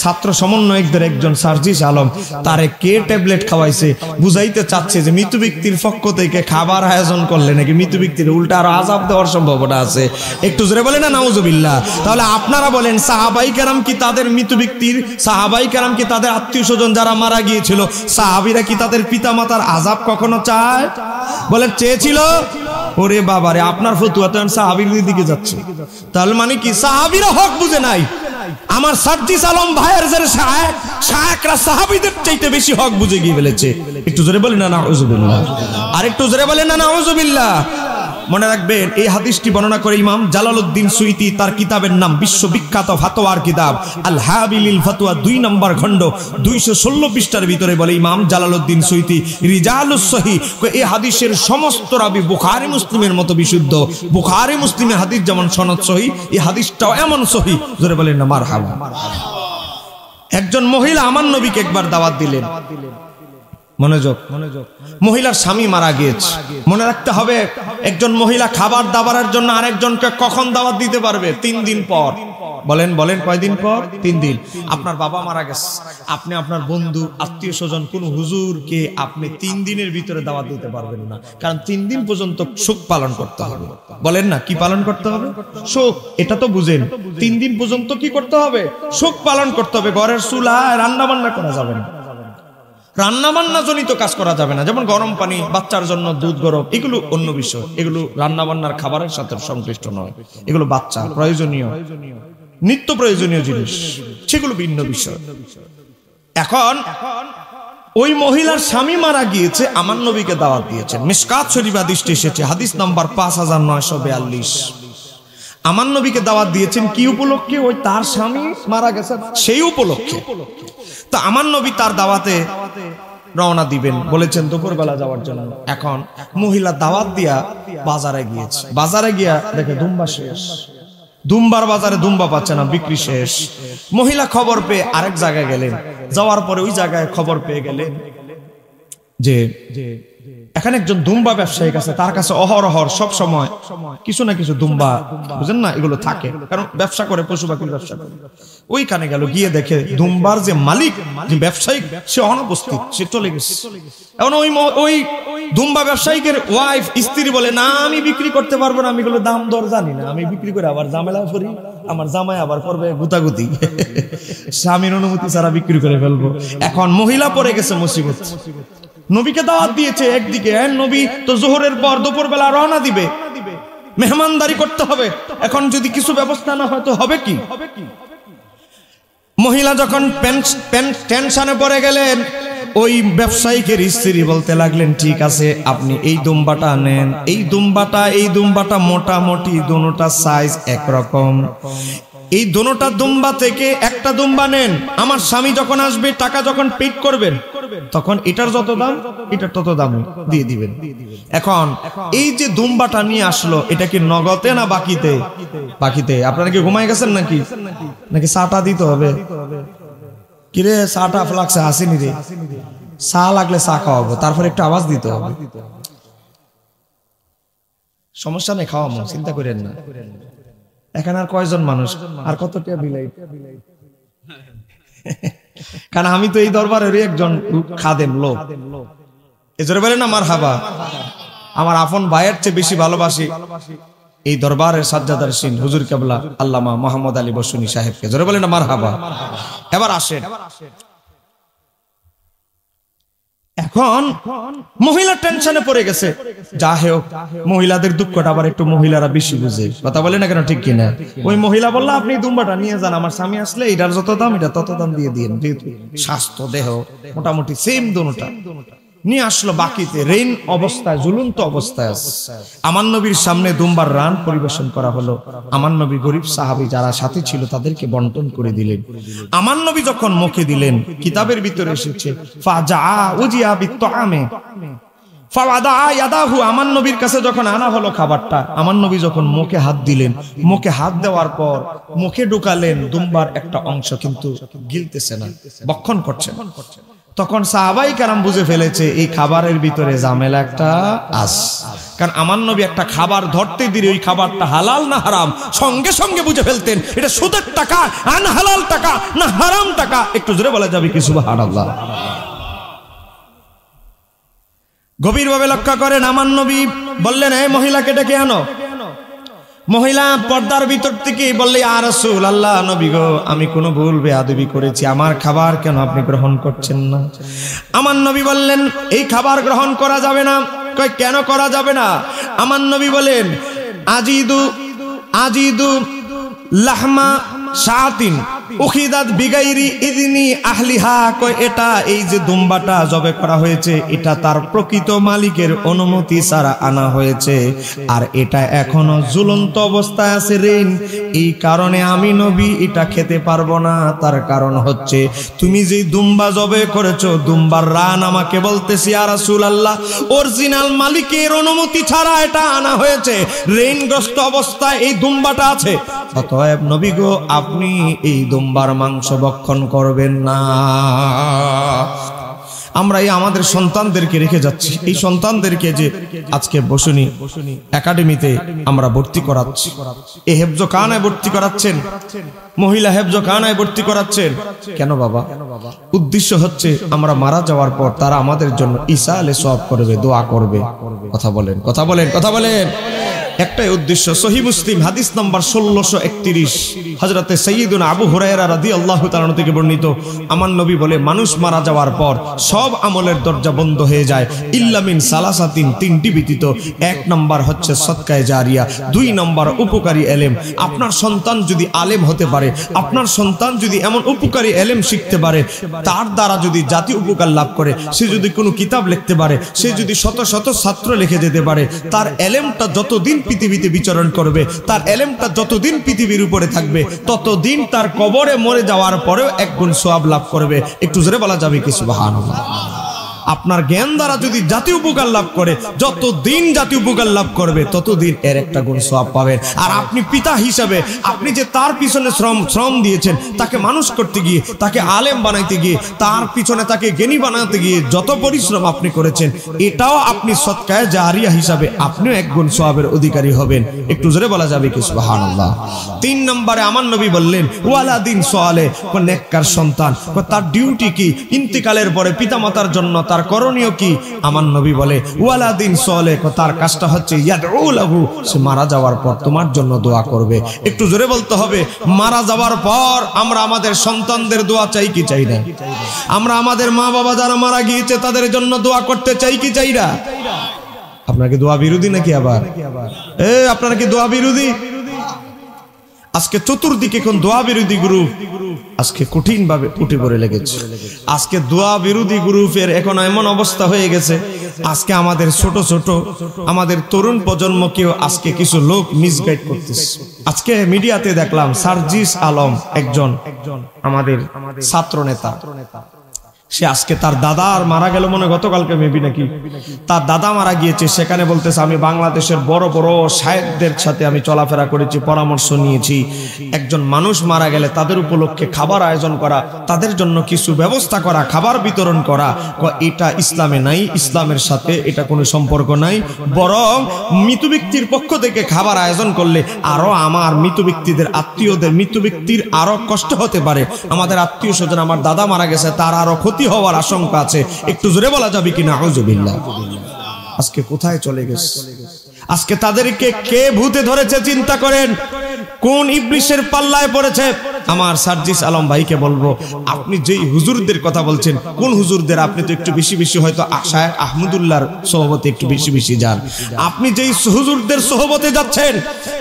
ছাত্র সমন্বয়কদের একজন সার্জিস আলম তারে কে ট্যাবলেট খাওয়াইছে বুঝাইতে চাচ্ছে যে মৃত ব্যক্তির পক্ষ থেকে খাবার আয়োজন করলে নাকি মৃত ব্যক্তির উল্টা আরো আযাব দেওয়ার সম্ভাবনা আছে। একটু জোরে বলেন না নাউজুবিল্লাহ। তাহলে আপনারা বলেন সাহাবাই কেরাম কি তাদের মৃত ব্যক্তির, সাহাবাই কেরাম কি তাদের আত্মীয় স্বজন যারা মারা গিয়েছিল, সাহাবীরা কি তাদের পিতা মাতার আযাব কখনো চায়? বলেন চেয়েছিল? ওরে বাবারে, আপনার ফতুয়া তো সাহাবীর দিকে যাচ্ছে। তাহলে মানে কি সাহাবীরা হক বুঝে নাই? আমার সার্জিস আলম ভাইয়ের যে শায়েখরা সাহাবীদের চাইতে বেশি হক বুঝে গিয়ে ফেলেছে। একটু জোরে বলেন না নাউজুবিল্লাহ। আর একটু জোরে বলেন না নাউজুবিল্লাহ। মনে রাখবেন এই হাদিসটি বর্ণনা করে ইমাম জালালউদ্দিন সুয়ুতী তার কিতাবের নাম বিশ্ববিখ্যাত ফাতোয়ার কিতাব আল হাবিলিল ফাতোয়া 2 নম্বর খণ্ড 216 পৃষ্ঠার ভিতরে বলে ইমাম জালালউদ্দিন সুয়ুতী রিজালুস সহিহ, এই হাদিসের সমস্ত রাবী বুখারী মুসলিমের মতো বিশুদ্ধ। বুখারী মুসলিমের হাদিস যেমন সনদ সহিহ, এই হাদিসটাও এমন সহিহ। জোরে বলেন না মারহাবা। একজন মহিলা আমার নবীকে একবার দাওয়াত দিলেন। মনোযোগ, মহিলার স্বামী মারা গিয়েছে। মনে রাখতে হবে একজন মহিলা খাবার দাবারের জন্য আরেকজনকে কখন দাওয়াত দিতে পারবে? 3 দিন পর। বলেন বলেন কয়দিন পর? 3 দিন। আপনার বাবা মারা গেছে, আপনি আপনার বন্ধু আত্মীয় স্বজন কোন হুজুরকে আপনি 3 দিনের ভিতরে দাওয়াত দিতে পারবেন না, কারণ 3 দিন পর্যন্ত শোক পালন করতে হবে। বলেন না কি পালন করতে হবে? শোক। এটা তো বুঝেন। 3 দিন পর্যন্ত কি করতে হবে? শোক পালন করতে হবে। ঘরের চুলায় রান্না বান্না করা যাবে না, রান্না বান্না জনিত কাজ করা যাবে না, যেমন গরম পানি, বাচ্চার জন্য দুধ গরম, এগুলো অন্য বিষয়। এগুলো রান্না বান্নার খাবারের সাথে সংশ্লিষ্ট নয়। এগুলো বাচ্চা প্রয়োজনীয় নিত্য প্রয়োজনীয় জিনিস, সেগুলো ভিন্ন বিষয়। এখন ওই মহিলার স্বামী মারা গিয়েছে, আমার নবীকে দাওয়াত দিয়েছেন। মিশকাত শরীফ হাদিসটি এসেছে, হাদিস নাম্বার 5942। আমার নবীকে দাওয়াত দিয়েছেন কি উপলক্ষে? ওই তার স্বামী মারা গেছে সেই উপলক্ষে। তো আমার নবী তার দাওয়াতে রওনা দিবেন বলেছেন দুপুরবেলা যাওয়ার জন্য। এখন মহিলা দাওয়াত দিয়া বাজারে গিয়েছে। বাজারে গিয়া দেখে দুম্বা শেষ। দুম্বার বাজারে দুম্বা পাচ্ছে না, বিক্রি শেষ। মহিলা খবর পেয়ে আরেক জায়গায় গেলেন। যাওয়ার পরে ওই জায়গায় খবর পেয়ে গেলেন যে এখানে একজন দুম্বা ব্যবসায়ী আছে, তার কাছে অহরহর সব সময় কিছু না কিছু দুম্বা, বুঝেন না, এগুলো থাকে, কারণ ব্যবসা করে, পশু পাখির ব্যবসা করে। ওইখানে গেল, গিয়ে দেখে দুম্বার যে মালিক, যে ব্যবসায়ী, সে অনুপস্থিত, সে চলে গেছে। এখন ওই দুম্বা ব্যবসায়ীকের ওয়াইফ, স্ত্রী বলে, না আমি বিক্রি করতে পারবো না, আমি এগুলো দাম দর জানি না, আমি বিক্রি করে আবার ঝামেলা করি, আমার জামাই আবার করবে গুতাগুতি, স্বামীর অনুমতি ছাড়া বিক্রি করে ফেলবো। এখন মহিলা পড়ে গেছে মুসিবত। নবীকে দাওয়াত দিয়েছে একদিকে, নবী তো জোহরের পর দুপুরবেলা রওনা দিবে, মেহমানদারি করতে হবে। এখন যদি কিছু ব্যবস্থা না হয় তো হবে কি? মহিলা যখন টেনশনে পড়ে গেলেন, ওই ব্যবসায়ীকের স্ত্রী বলতে লাগলেন, ঠিক আছে আপনি এই দুম্বাটা নেন, এই দুম্বাটা মোটামুটি দুটোটা সাইজ একরকম, এই দুটোটা দুম্বা থেকে একটা দুম্বা নেন। আমার স্বামী যখন আসবে, টাকা যখন পেড করবেন, তখন এটার যত দাম এটার তত দাম দিয়ে দিবেন। এখন এই যে দুম্বাটা নিয়ে আসলো, এটা কি নগদে না বাকিতে? বাকিতে। আপনারা কি ঘুমাই গেছেন নাকি চাটা দিতে হবে? কিরে চাটা ফ্লাক্সে আসেনি রে, চা লাগলে চা খাওয়াবো, তারপর একটু আওয়াজ দিতে হবে। সমস্যা নেই, খাওয়াবো, চিন্তা করেন না। এখানে আর কয়জন মানুষ, আর কত টাকা বিলাই? কারণ আমি তো এই দরবারের একজন খাদেম লোক। এজরে বলেন না মারহাবা। আমার আপন ভাইয়ের চেয়ে বেশি ভালোবাসি এই দরবারের সাজ্জাদার সিন হুজুর কেবলা আল্লামা মোহাম্মদ আলী বসুনি সাহেবকে। জোরে বলেন না মারহাবা। এবার আসেন, এখন মহিলা টেনশনে পড়ে গেছে। যা হোক, মহিলাদের দুঃখটা আবার একটু মহিলারা বেশি বুঝে, কথা বলে না কেন, ঠিক কিনা? ওই মহিলা বললো, আপনি দুম্বাটা নিয়ে যান, আমার স্বামী আসলে এটার যত দাম এটা তত দাম দিয়ে দিন। যেহেতু স্বাস্থ্য দেহ মোটামুটি সেম, দুটোটা নিয়ে আসলো। বাকিতে রেইন অবস্থায়, ঝুলন্ত অবস্থায় আছে। আমার নবীর সামনে দুম্বার রান পরিবেশন করা হলো। আমার নবী গরিব সাহাবী যারা সাথে ছিল তাদেরকে বন্টন করে দিলেন। আমার নবী যখন মুখে দিলেন, কিতাবের ভিতরে এসেছে ফাজা উজিয়া বিত্তামে ফাওয়াদা ইয়াদাহু, আমার নবীর কাছে যখন আনা হলো খাবারটা, আমার নবী যখন মুখে হাত দিলেন, মুখে হাত দেওয়ার পর মুখে ঢুকালেন দুম্বার একটা অংশ, কিন্তু গিলতেছে না, ভক্ষণ করছে না। তখন সাহাবাই কেরাম বুঝে ফেলেছে এই খাবারের ভিতরে ঝামেলা একটা আছে, কারণ আমার নবী একটা খাবার ধরতে দিলে ওই খাবারটা হালাল না হারাম সঙ্গে সঙ্গে বুঝে ফেলতেন এটা সুদের টাকা, আনহালাল টাকা না হারাম টাকা। একটু জোরে বলা যাবে কি সুবহানাল্লাহ। গভীরভাবে লক্ষ্য করেন, আমার নবী বললেন এই মহিলাকে ডেকে আনো। মহিলা পর্দার ভিতর থেকে বললে ইয়া রাসূলুল্লাহ, নবী গো আমি কোনো ভুল বেয়াদবি করেছি, আমার খাবার কেন আপনি গ্রহণ করছেন না? আমার নবী বললেন এই খাবার গ্রহণ করা যাবে না। কই কেন করা যাবে না? আমার নবী বলেন আজিদু লাহমা শাতিন উখিদাত বিগাইরি ইযনি আহলিহা। কই এটা এই যে দুম্বাটা জবে করা হয়েছে এটা তার প্রকৃত মালিকের অনুমতি ছাড়া আনা হয়েছে, আর এটা এখনো ঝুলন্ত অবস্থায় আছে ঋণ। এই কারণে আমি নবী এটা খেতে পারবো না। তার কারণ হচ্ছে তুমি যে দুম্বা জবে করেছো দুম্বার রান আমাকে বলতেছি ইয়া রাসূলুল্লাহ অরিজিনাল মালিকের অনুমতি ছাড়া এটা আনা হয়েছে, ঋণগ্রস্ত অবস্থায় এই দুম্বাটা আছে। অতএব নবী গো আপনি এই দুম্বার মাংস ভক্ষণ করবেন না। আমরা এই আমাদের সন্তানদেরকে রেখে যাচ্ছি, এই সন্তানদেরকে যে আজকে বসুনি একাডেমিতে আমরা ভর্তি করাচ্ছি, এই হেফজখানায় ভর্তি করাচ্ছেন, মহিলা হেফজখানায় ভর্তি করাচ্ছেন কেন বাবা? উদ্দেশ্য হচ্ছে আমরা মারা যাওয়ার পর তারা আমাদের জন্য ইসালে সওয়াব করবে, দোয়া করবে। কথা বলেন, কথা বলেন, কথা বলেন। একটাই উদ্দেশ্য। সহিহ মুসলিম হাদিস নাম্বার 1631 হযরতে সাইয়্যিদুনা আবু হুরায়রা রাদিয়াল্লাহু তাআলা থেকে বর্ণিত, আমার নবী বলে মানুষ মারা যাওয়ার পর সব আমলের দরজা বন্ধ হয়ে যায় ইল্লা মিন সালাসাতিন, তিনটি ব্যতীত। এক নাম্বার হচ্ছে সদকায়ে জারিয়া, দুই নাম্বার উপকারী এলেম। আপনার সন্তান যদি আলেম হতে পারে, আপনার সন্তান যদি এমন উপকারী এলেম শিখতে পারে, তার দ্বারা যদি জাতি উপকার লাভ করে, সে যদি কোনো কিতাব লিখতে পারে, সে যদি শত শত ছাত্র লিখে যেতে পারে, তার এলেমটা যতদিন পৃথিবীতে বিচরণ করবে, তার এলেমটা যতদিন পৃথিবীর উপরে থাকবে, ততদিন তার কবরে মরে যাওয়ার পরেও এক গুণ সওয়াব লাভ করবে। একটু জোরে বলা যাবে কি সুবহানাল্লাহ। আপনার জ্ঞান দ্বারা যদি জাতি উপকার লাভ করে, যতদিন জাতি উপকার লাভ করবে ততদিন এর একটা গুণ সওয়াব পাবেন। আর আপনি পিতা হিসাবে আপনি যে তার পিছনে শ্রম দিয়েছেন, তাকে মানুষ করতে গিয়ে, তাকে আলেম বানাইতে গিয়ে, তার পিছনে তাকে জ্ঞানী বানাতে গিয়ে যত পরিশ্রম আপনি করেছেন, এটাও আপনি সদকায়ে জারিয়া হিসাবে আপনিও এক গুণ সওয়াবের অধিকারী হবেন। একটু জোরে বলা যাবে কি সুবহানাল্লাহ। 3 নম্বরে আমার নবী বললেন ওয়ালাদিন সালেহ, নেককার সন্তান। তার ডিউটি কি? ইন্তিকালের পরে পিতামাতার জন্য তার করণীয় কি? আমার নবী বলে ওয়ালাদিন সালেহ, তার কাজটা হচ্ছে ইয়াদউ লাহু, সে মারা যাওয়ার পর তোমার জন্য দোয়া করবে। একটু জোরে বলতে হবে, মারা যাওয়ার পর আমরা আমাদের সন্তানদের দোয়া চাই কি চাই না? আমরা আমাদের মা বাবা যারা মারা গিয়েছে তাদের জন্য দোয়া করতে চাই কি চাই না? আপনারা কি দোয়া বিরোধী নাকি? আবার আপনারা কি দোয়া বিরোধী? আজকে চতুর্দিকে কোন দোয়া বিরোধী গ্রুপ আজকে কঠিন ভাবে উঠে পড়ে লেগেছে। আজকে দোয়া বিরোধী গ্রুপের এখন এমন অবস্থা হয়ে গেছে, আজকে আমাদের ছোট ছোট আমাদের তরুণ প্রজন্মকেও আজকে কিছু লোক মিসগাইড করতেছে। আজকে মিডিয়াতে দেখলাম সার্জিস আলম একজন আমাদের ছাত্র নেতা, সে আজকে তার দাদা আর মারা গেল মনে গতকালকে মেবি নাকি, তার দাদা মারা গিয়েছে। সেখানে বলতেছে আমি বাংলাদেশের বড় বড় শায়েখদের সাথে আমি চলাফেরা করেছি, পরামর্শ নিয়েছি, একজন মানুষ মারা গেলে তাদের উপলক্ষে খাবার আয়োজন করা, তাদের জন্য কিছু ব্যবস্থা করা, খাবার বিতরণ করা, এটা ইসলামে নাই, ইসলামের সাথে এটা কোনো সম্পর্ক নাই। বরং মৃত ব্যক্তির পক্ষ থেকে খাবার আয়োজন করলে আরো আমার মৃত ব্যক্তিদের আত্মীয়দের, মৃত ব্যক্তির আরো কষ্ট হতে পারে। আমাদের আত্মীয় স্বজন, আমার দাদা মারা গেছে, তার আরো হওয়ার আশঙ্কা আছে। একটু জোরে বলা যাবে কিনা আউযুবিল্লাহ। আজকে কোথায় চলে গেছে? আজকে তাদেরকে কে ভূতে ধরেছে চিন্তা করেন, কোন ইবলিশের পাল্লায় পড়েছে। আমার সার্জিস আলম ভাইকে বলবো, আপনি যেই হুজুরদের কথা বলছেন, কোন হুজুরদের? আপনি তো একটু বেশি বেশি হয়তো শায়েখ আহমদুল্লাহর সোহবতে একটু বেশি বেশি যান। আপনি যেই হুজুরদের সোহবতে যাচ্ছেন,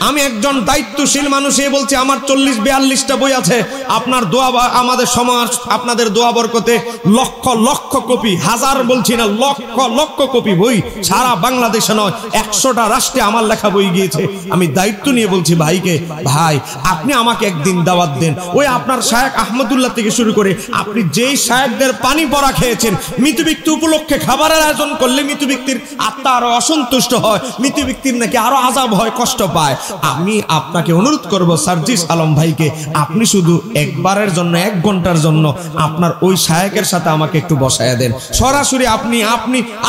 আমি একজন দায়িত্বশীল মানুষ বলছি, আমার 40-42টা বই আছে। আপনার দোয়া, আমাদের সমাজ আপনাদের দোয়া বরকতে লক্ষ লক্ষ কপি, হাজার বলছি না, লক্ষ লক্ষ কপি বই সারা বাংলাদেশে নয় 100টা রাষ্ট্রে আমার লেখা বই গিয়েছে। আমি দায়িত্ব নিয়ে বলছি ভাইকে, ভাই আপনি আমাকে একদিন দাওয়াত দেন, ওই আপনার শায়েখ আহমদুল্লাহ থেকে শুরু করে আপনি যেই শায়েখদের পানি পড়া খেয়েছেন, মৃত ব্যক্তি উপলক্ষে খাবারের আয়োজন করলে মৃত ব্যক্তির আত্মা আরো অসন্তুষ্ট হয়, মৃত ব্যক্তির নাকি আরো আযাব হয়, কষ্ট পায়। আমি আপনাকে অনুরোধ করব সার্জিস আলম ভাইকে, আপনি শুধু একবারের জন্য 1 ঘন্টার জন্য আপনার ওই শায়েখের সাথে আমাকে একটু বসায় দেন। সরাসরি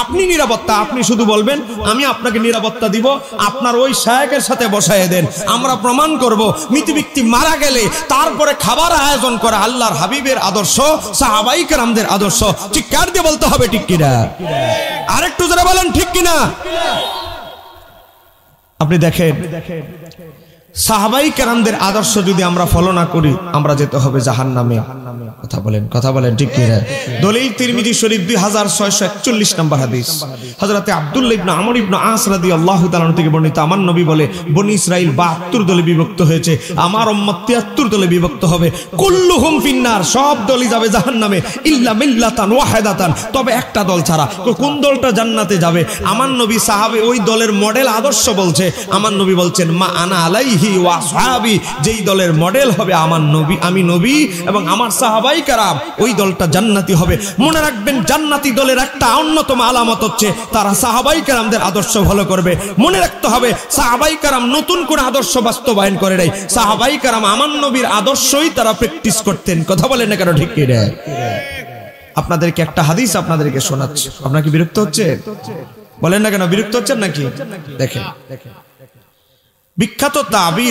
আপনি নিরাপত্তা, আপনি শুধু বলবেন আমি আপনাকে নিরাপত্তা দিব, আপনার ওই শায়েখের সাথে বসায় দেন। আমরা প্রমাণ করব মৃত ব্যক্তি মারা গেলে তারপরে খাবার আয়োজন করা আল্লাহর হাবিবের আদর্শ, সাহাবায়ে কেরামদের আদর্শ। চিৎকার দিয়ে বলতে হবে ঠিক কিনা? আরেকটু জোরে বলেন ঠিক কিনা? আপনি দেখেন সাহাবায়ে কেরামদের আদর্শ যদি আমরা ফলো না করি আমরা যেতে হবে জাহান্নামে। কথা বলেন ঠিক কিনা? দলিল তিরমিজি শরীফ 2641 নম্বর হাদিস, হযরতে আব্দুল্লাহ ইবনে আমর ইবনে আস রাদিয়াল্লাহু তাআলা থেকে বর্ণিত, আমার নবী বলে বনি ইসরাইল 72 দলে বিভক্ত হয়েছে, আমার উম্মত 73 দলে বিভক্ত হবে। কুল্লুহুম ফিন্নার, সব দলই যাবে জাহান্নামে, ইল্লা মিল্লাতান ওয়াহিদাতান, তবে একটা দল ছাড়া। কোন দলটা জান্নাতে যাবে? আমার নবী সাহাবে ওই দলের মডেল আদর্শ বলছে, আমার নবী বলছেন মা আনা আলাইহি ওয়া আসহাবি, যেই দলের মডেল হবে আমার নবী, আমি নবী এবং আমার সাহাবায়ে কেরাম, ওই দলটা জান্নাতি হবে। মনে রাখবেন জান্নাতি দলের একটা অন্যতম আলামত হচ্ছে তারা সাহাবায়ে কেরামদের আদর্শ ফলো করবে। মনে রাখতে হবে সাহাবায়ে কেরাম নতুন কোন আদর্শ বাস্তবায়ন করে নাই, সাহাবায়ে কেরাম আমার নবীর আদর্শই তারা প্র্যাকটিস করতেন। কথা বলেন না কেন ঠিক কিনা? আপনাদেরকে একটা হাদিস আপনাদেরকে শোনাচ্ছি, আপনার কি বিরক্ত হচ্ছে? বলেন না কেন বিরক্ত হচ্ছেন নাকি? দেখেন বিখ্যাত তাবী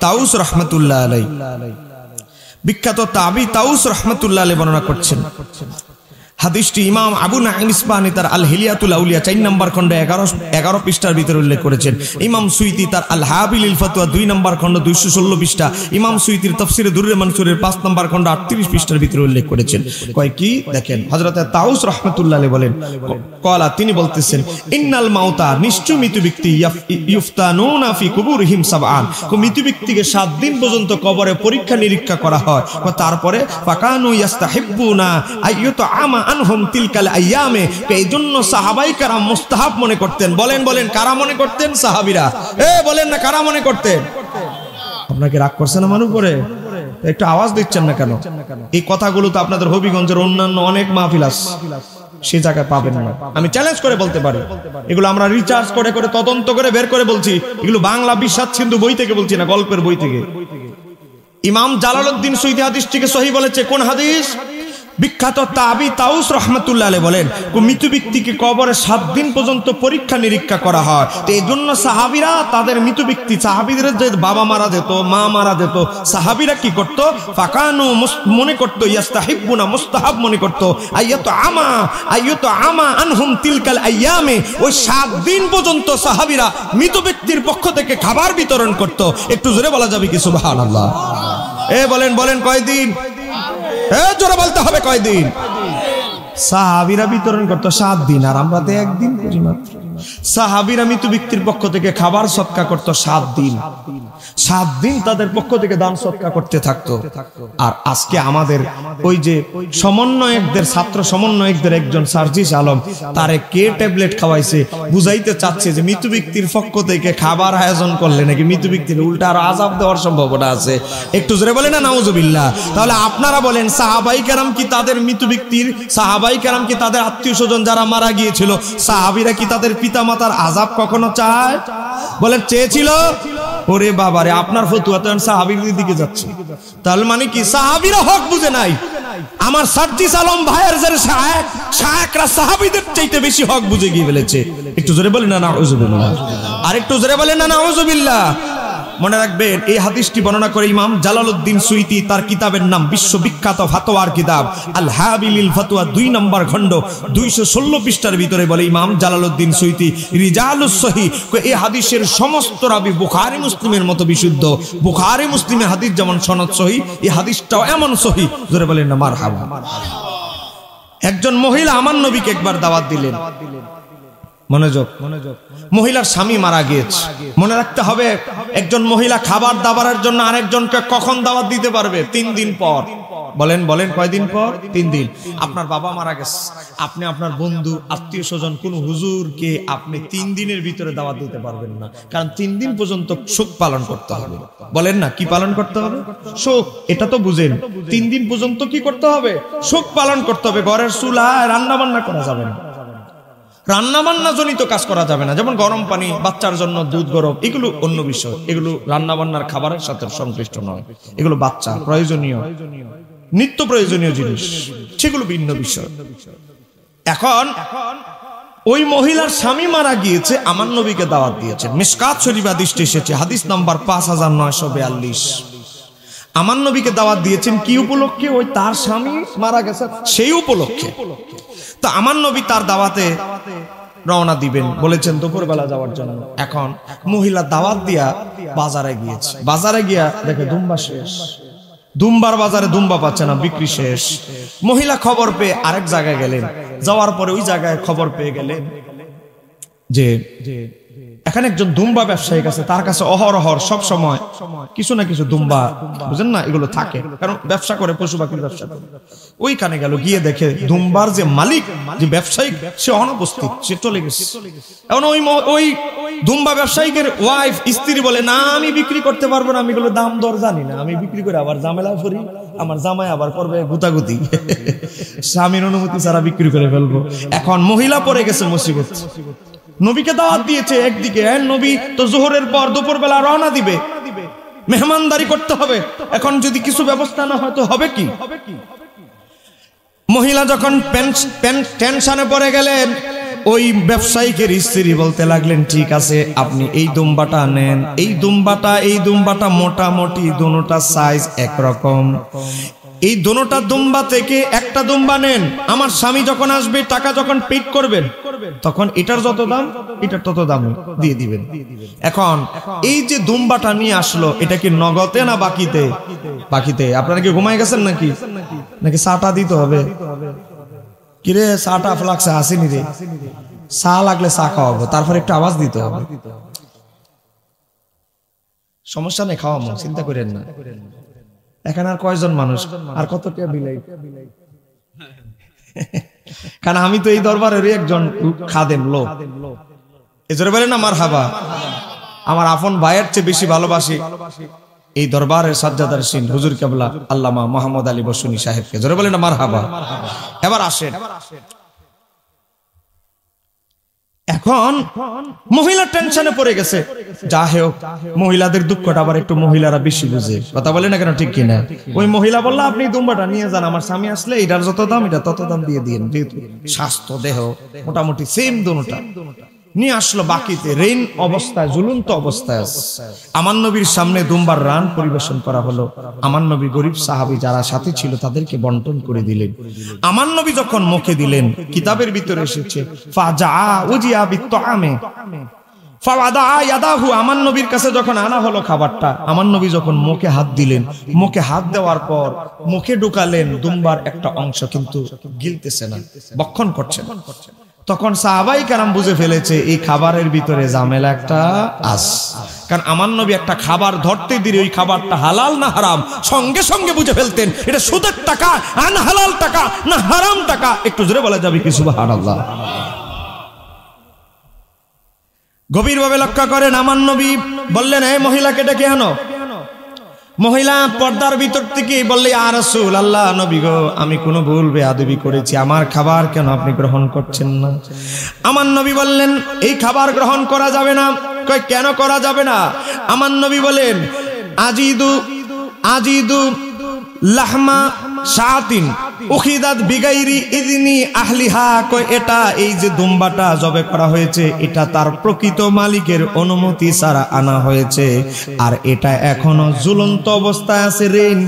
তাউস রাহমাতুল্লাহ আলাইহি, বিখ্যাত তাবী তাউস রাহমাতুল্লাহ আলাইহি বর্ণনা করছেন। হাদিসটি ইমাম আবু নাঈম ইসবাহানী তার আল হিলিয়াতুল আউলিয়া 4 নম্বর খণ্ড 11 পৃষ্ঠার ভিতরে উল্লেখ করেছেন। ইমাম সুয়ুতী তার আল হাবিলিল ফাতওয়া 2 নম্বর খণ্ড 216 পৃষ্ঠা, ইমাম সুয়ুতীর তাফসিরে দুররে মানসুরের 5 নম্বর খণ্ড 38 পৃষ্ঠার ভিতরে উল্লেখ করেছেন। কয় কি দেখেন, হযরত তাউস রাহমাতুল্লাহ আলাইহি বলেন, কলা তিনি বলতেছেন, ইন্নাল মাউতা, নিশ্চয় মৃত ব্যক্তি, ইফতানুনা ফি কুবুরিহিম সাবআন, মৃত ব্যক্তিকে 7 দিন পর্যন্ত কবরে পরীক্ষা নিরীক্ষা করা হয়। তারপরে ফাকানু ইস্তাহিব্বুনা আইয়ুতা আমা আনহুম তিলকাল আইয়ামে, এইজন্য সাহাবায়ে কেরাম মুস্তাহাব মনে করতেন। বলেন কারা মনে করতেন? সাহাবীরা। বলেন না কারা মনে করতেন? আপনাকে রাগ করছেন আমার উপরে? একটু আওয়াজ দিচ্ছেন না কেন? এই কথাগুলো তো আপনাদের হবিগঞ্জের অন্যান্য অনেক মাহফিল আছে, সে জায়গায় পাবেন না। আমি চ্যালেঞ্জ করে বলতে পারি, এগুলো আমরা রিসার্চ করে তদন্ত করে বের করে বলছি। এগুলো বাংলা বিশ্বাস সিন্ধু বই থেকে বলছি না, গল্পের বই থেকে। ইমাম জালালউদ্দিন সুয়ুতী হাদিসটিকে সহিহ বলেছে। কোন হাদিস? বিখ্যাত তাবী তাউস রাহমাতুল্লাহ আলাইহি বলেন, মৃত ব্যক্তিকে কবরে 7 দিন পর্যন্ত পরীক্ষা নিরীক্ষা করা হয়। তো এই জন্য সাহাবীরা তাদের মৃত ব্যক্তি, সাহাবীদের যে বাবা মারা যেত, মা মারা যেত, সাহাবীরা কি করত? ফাকানু মনে করত, ইস্তাহিব্বুনা মুস্তাহাব মনে করত, আইয়াতু আমা আনহুম তিলকাল আইয়ামে, ওই 7 দিন পর্যন্ত সাহাবীরা মৃত ব্যক্তির পক্ষ থেকে খাবার বিতরণ করত। একটু জোরে বলা যাবে কি সুবহানাল্লাহ? বলেন কয়দিন? জোরে বলতে হবে কয়দিন? সাহাবীরা বিতরণ করতো 7 দিন, আর আমরা তো 1 দিন করি মাত্র। সাহাবীরা মৃত ব্যক্তির পক্ষ থেকে খাবার সদকা করতো 7 দিন। 7 দিন তাদের পক্ষ থেকে দান সদকা করতে থাকতো। আর আজকে আমাদের ওই যে সমন্বয়কদের, ছাত্র সমন্বয়কদের একজন সার্জিস আলম, তারে কে ট্যাবলেট খাওয়াইছে, বুঝাইতে চাচ্ছে যে মৃত ব্যক্তির পক্ষ থেকে খাবার আয়োজন করলে নাকি মৃত ব্যক্তির উল্টা আরো আযাব দেওয়ার সম্ভাবনা আছে। একটু জোরে বলেন না নাউজুবিল্লাহ। তাহলে আপনারা বলেন সাহাবায়ে কেরাম কি তাদের মৃত ব্যক্তির, সাহাবায়ে কেরাম কি তাদের আত্মীয় স্বজন যারা মারা গিয়েছিল, সাহাবীরা কি তাদের পিতা মাতার আযাব কখনো চায়? বলেন চেয়েছিল? ওরে বাবারে, আপনার ফতুয়া তো সাহাবীদের দিকে যাচ্ছে। তাহলে মানে কি সাহাবীরা হক বুঝে নাই? আমার সার্জিস আলম ভাইয়ের যে শায়েখরা সাহাবীদের চাইতে বেশি হক বুঝে গিয়ে ফেলেছে। একটু জোরে বলেন না নাউজুবিল্লাহ। আর একটু জোরে বলেন না নাউজুবিল্লাহ। মনে রাখবেন এই হাদিসটি বর্ণনা করে ইমাম জালালউদ্দিন সুয়ুতী তার কিতাবের নাম বিশ্ববিখ্যাত ফাতোয়ার কিতাব আল হাবিলিল ফাতওয়া 2 নম্বর খণ্ড 216 পৃষ্ঠার ভিতরে বলে ইমাম জালালউদ্দিন সুয়ুতী রিজালুস সহিহ, এই হাদিসের সমস্ত রাবী বুখারী মুসলিমের মতো বিশুদ্ধ। বুখারী মুসলিমের হাদিস যেমন সনদ সহিহ, এই হাদিসটাও এমন সহিহ। জোরে বলেন না মারহাবা। একজন মহিলা আমার নবীকে একবার দাওয়াত দিলেন। মনোযোগ, মহিলার স্বামী মারা গিয়েছে। মনে রাখতে হবে একজন মহিলা খাবার দাবারের জন্য আরেকজনকে কখন দাওয়াত দিতে পারবে? 3 দিন পর। বলেন বলেন কয়দিন পর? 3 দিন। আপনার বাবা মারা গেছে, আপনি আপনার বন্ধু আত্মীয় স্বজন কোন হুজুরকে আপনি 3 দিনের ভিতরে দাওয়াত দিতে পারবেন না, কারণ 3 দিন পর্যন্ত শোক পালন করতে হবে। বলেন না, কি পালন করতে হবে? শোক। এটা তো বুঝেন, 3 দিন পর্যন্ত কি করতে হবে? শোক পালন করতে হবে। ঘরের চুলায় রান্না বান্না করা যাবে না, রান্না বান্না জনিত কাজ করা যাবে না, যেমন গরম পানি, বাচ্চার জন্য দুধ গরম, এগুলো অন্য বিষয়, এগুলো রান্না বান্নার খাবারের সাথে সংশ্লিষ্ট নয়, এগুলো বাচ্চা প্রয়োজনীয় নিত্য প্রয়োজনীয় জিনিস, সেগুলো ভিন্ন বিষয়। এখন ওই মহিলার স্বামী মারা গিয়েছে, আমার নবীকে দাওয়াত দিয়েছেন। মিশকাত শরীফ হাদিসটি এসেছে, হাদিস নাম্বার 5942। আমার নবীকে দাওয়াত দিয়েছেন কি উপলক্ষে? ওই তার স্বামী মারা গেছে সেই উপলক্ষে। তো আমার নবী তার দাওয়াতে রওনা দিবেন বলেছেন দুপুরবেলা যাওয়ার জন্য। এখন মহিলা দাওয়াত দিয়া বাজারে গিয়েছে, বাজারে গিয়া দেখে দুম্বা শেষ, দুম্বার বাজারে দুম্বা পাচ্ছে না, বিক্রি শেষ। মহিলা খবর পেয়ে আরেক জায়গায় গেলেন, যাওয়ার পরে ওই জায়গায় খবর পেয়ে গেলেন যে এখানে একজন দুম্বা ব্যবসায়ী আছে, তার কাছে অহরহর সব সময় কিছু না কিছু দুম্বা, বুঝেন না, এগুলো থাকে, কারণ ব্যবসা করে, পশু পাখির ব্যবসা করে। ওইখানে গেল, গিয়ে দেখে দুম্বার যে মালিক, যে ব্যবসায়ী, সে অনুপস্থিত, সে চলে গেছে। এখন ওই দুম্বা ব্যবসায়ীকের ওয়াইফ, স্ত্রী বলে, না আমি বিক্রি করতে পারবো না, আমি এগুলো দাম দর জানি না, আমি বিক্রি করে আবার ঝামেলা করি, আমার জামাই আবার করবে গুতাগুতি, স্বামীর অনুমতি ছাড়া বিক্রি করে ফেলবো। এখন মহিলা পড়ে গেছে মুসিবত। নবীকে দাওয়াত দিয়েছে একদিকে, নবী তো জোহরের পর দুপুরবেলা রওনা দিবে, মেহমানদারি করতে হবে, এখন যদি কিছু ব্যবস্থা না হয় তো হবে কি? মহিলা যখন টেনশনে পড়ে গেলেন, ওই ব্যবসায়ীকের স্ত্রী বলতে লাগলেন, ঠিক আছে আপনি এই দুম্বাটা নেন, এই দুম্বাটা মোটামুটি দুটোটা সাইজ একরকম, এই দুটোটা দুম্বা থেকে একটা দুম্বা নেন, আমার স্বামী যখন আসবে টাকা যখন পেড করবেন তখন এটার যত দাম এটার তত দাম দিয়ে দিবেন। এখন এই যে দুম্বাটা নিয়ে আসলো, এটা কি নগদে না বাকিতে? বাকিতে। আপনারা কি ঘুমাই গেছেন নাকি? নাকি চাটা দিতে হবে? কিরে চাটা ফ্লাক্সে আসেনি রে, চা লাগলে চা খাওয়াবো, তারপর একটু আওয়াজ দিতে হবে। সমস্যা নেই, খাওয়াবো, চিন্তা করেন না। এখানে আর কয়জন মানুষ, আর কত টাকা বিলাই? কারণ আমি তো এই দরবারের একজন খাদেম লোক, এজন্য বলেন না মারহাবা। আমার আপন ভাইয়ের চেয়ে বেশি ভালোবাসি এই দরবারের সাজ্জাদার সিন হুজুর কেবলা আল্লামা মোহাম্মদ আলী বসুনি সাহেবকে, জোরে বলেন না মারহাবা। এবার আসেন, এখন মহিলা টেনশনে পড়ে গেছে। যা হোক, মহিলাদের দুঃখটা আবার একটু মহিলারা বেশি বুঝে, কথা বলে না কেন, ঠিক কিনা? ওই মহিলা বলল, আপনি দুম্বাটা নিয়ে যান, আমার স্বামী আসলে এটার যত দাম এটা তত দাম দিয়ে দিন, যেহেতু স্বাস্থ্য দেহ মোটামুটি সেম দুটোটা নিয়ে আসলো। বাকিতে রেইন অবস্থায়, ঝুলন্ত অবস্থায় আমার নবীর সামনে দুম্বার রান পরিবেশন করা হলো। আমার নবী গরিব সাহাবী যারা সাথে ছিল তাদেরকে বন্টন করে দিলেন। আমার নবী যখন মুখে দিলেন, কিতাবের ভিতরে এসেছে ফাজা উজিয়া বিত্তামে ফাওয়াদা ইয়াদাহু, আমার নবীর কাছে যখন আনা হলো খাবারটা, আমার নবী যখন মুখে হাত দিলেন, মুখে হাত দেওয়ার পর মুখে ঢুকালেন দুম্বার একটা অংশ, কিন্তু গিলতেছে না, ভক্ষণ করছে না। তখন সাহাবাই কেরাম বুঝে ফেলেছে এই খাবারের ভিতরে ঝামেলা একটা আছে, কারণ আমার নবী একটা খাবার ধরতে দিলে ওই খাবারটা হালাল না হারাম সঙ্গে সঙ্গে বুঝে ফেলতেন, এটা সুদের টাকা, আনহালাল টাকা না হারাম টাকা। একটু জোরে বলা যাবে কি সুবহানাল্লাহ? গভীরভাবে লক্ষ্য করেন, আমার নবী বললেন, এই মহিলাকে ডেকে আনো। মহিলা পর্দার ভিতর থেকে বললে, ইয়া রাসূলুল্লাহ, নবী গো, আমি কোনো ভুল বেয়াদবি করেছি, আমার খাবার কেন আপনি গ্রহণ করছেন না? আমার নবী বললেন, এই খাবার গ্রহণ করা যাবে না। কই কেন করা যাবে না? আমার নবী বলেন, আজিদু লাহমা শাতিন উখিদাত বিগাইরি ইযনি আহলিহা, কই এটা এই যে দুম্বাটা জবে করা হয়েছে এটা তার প্রকৃত মালিকের অনুমতি ছাড়া আনা হয়েছে, আর এটা এখনো ঝুলন্ত অবস্থায় আছে রেন,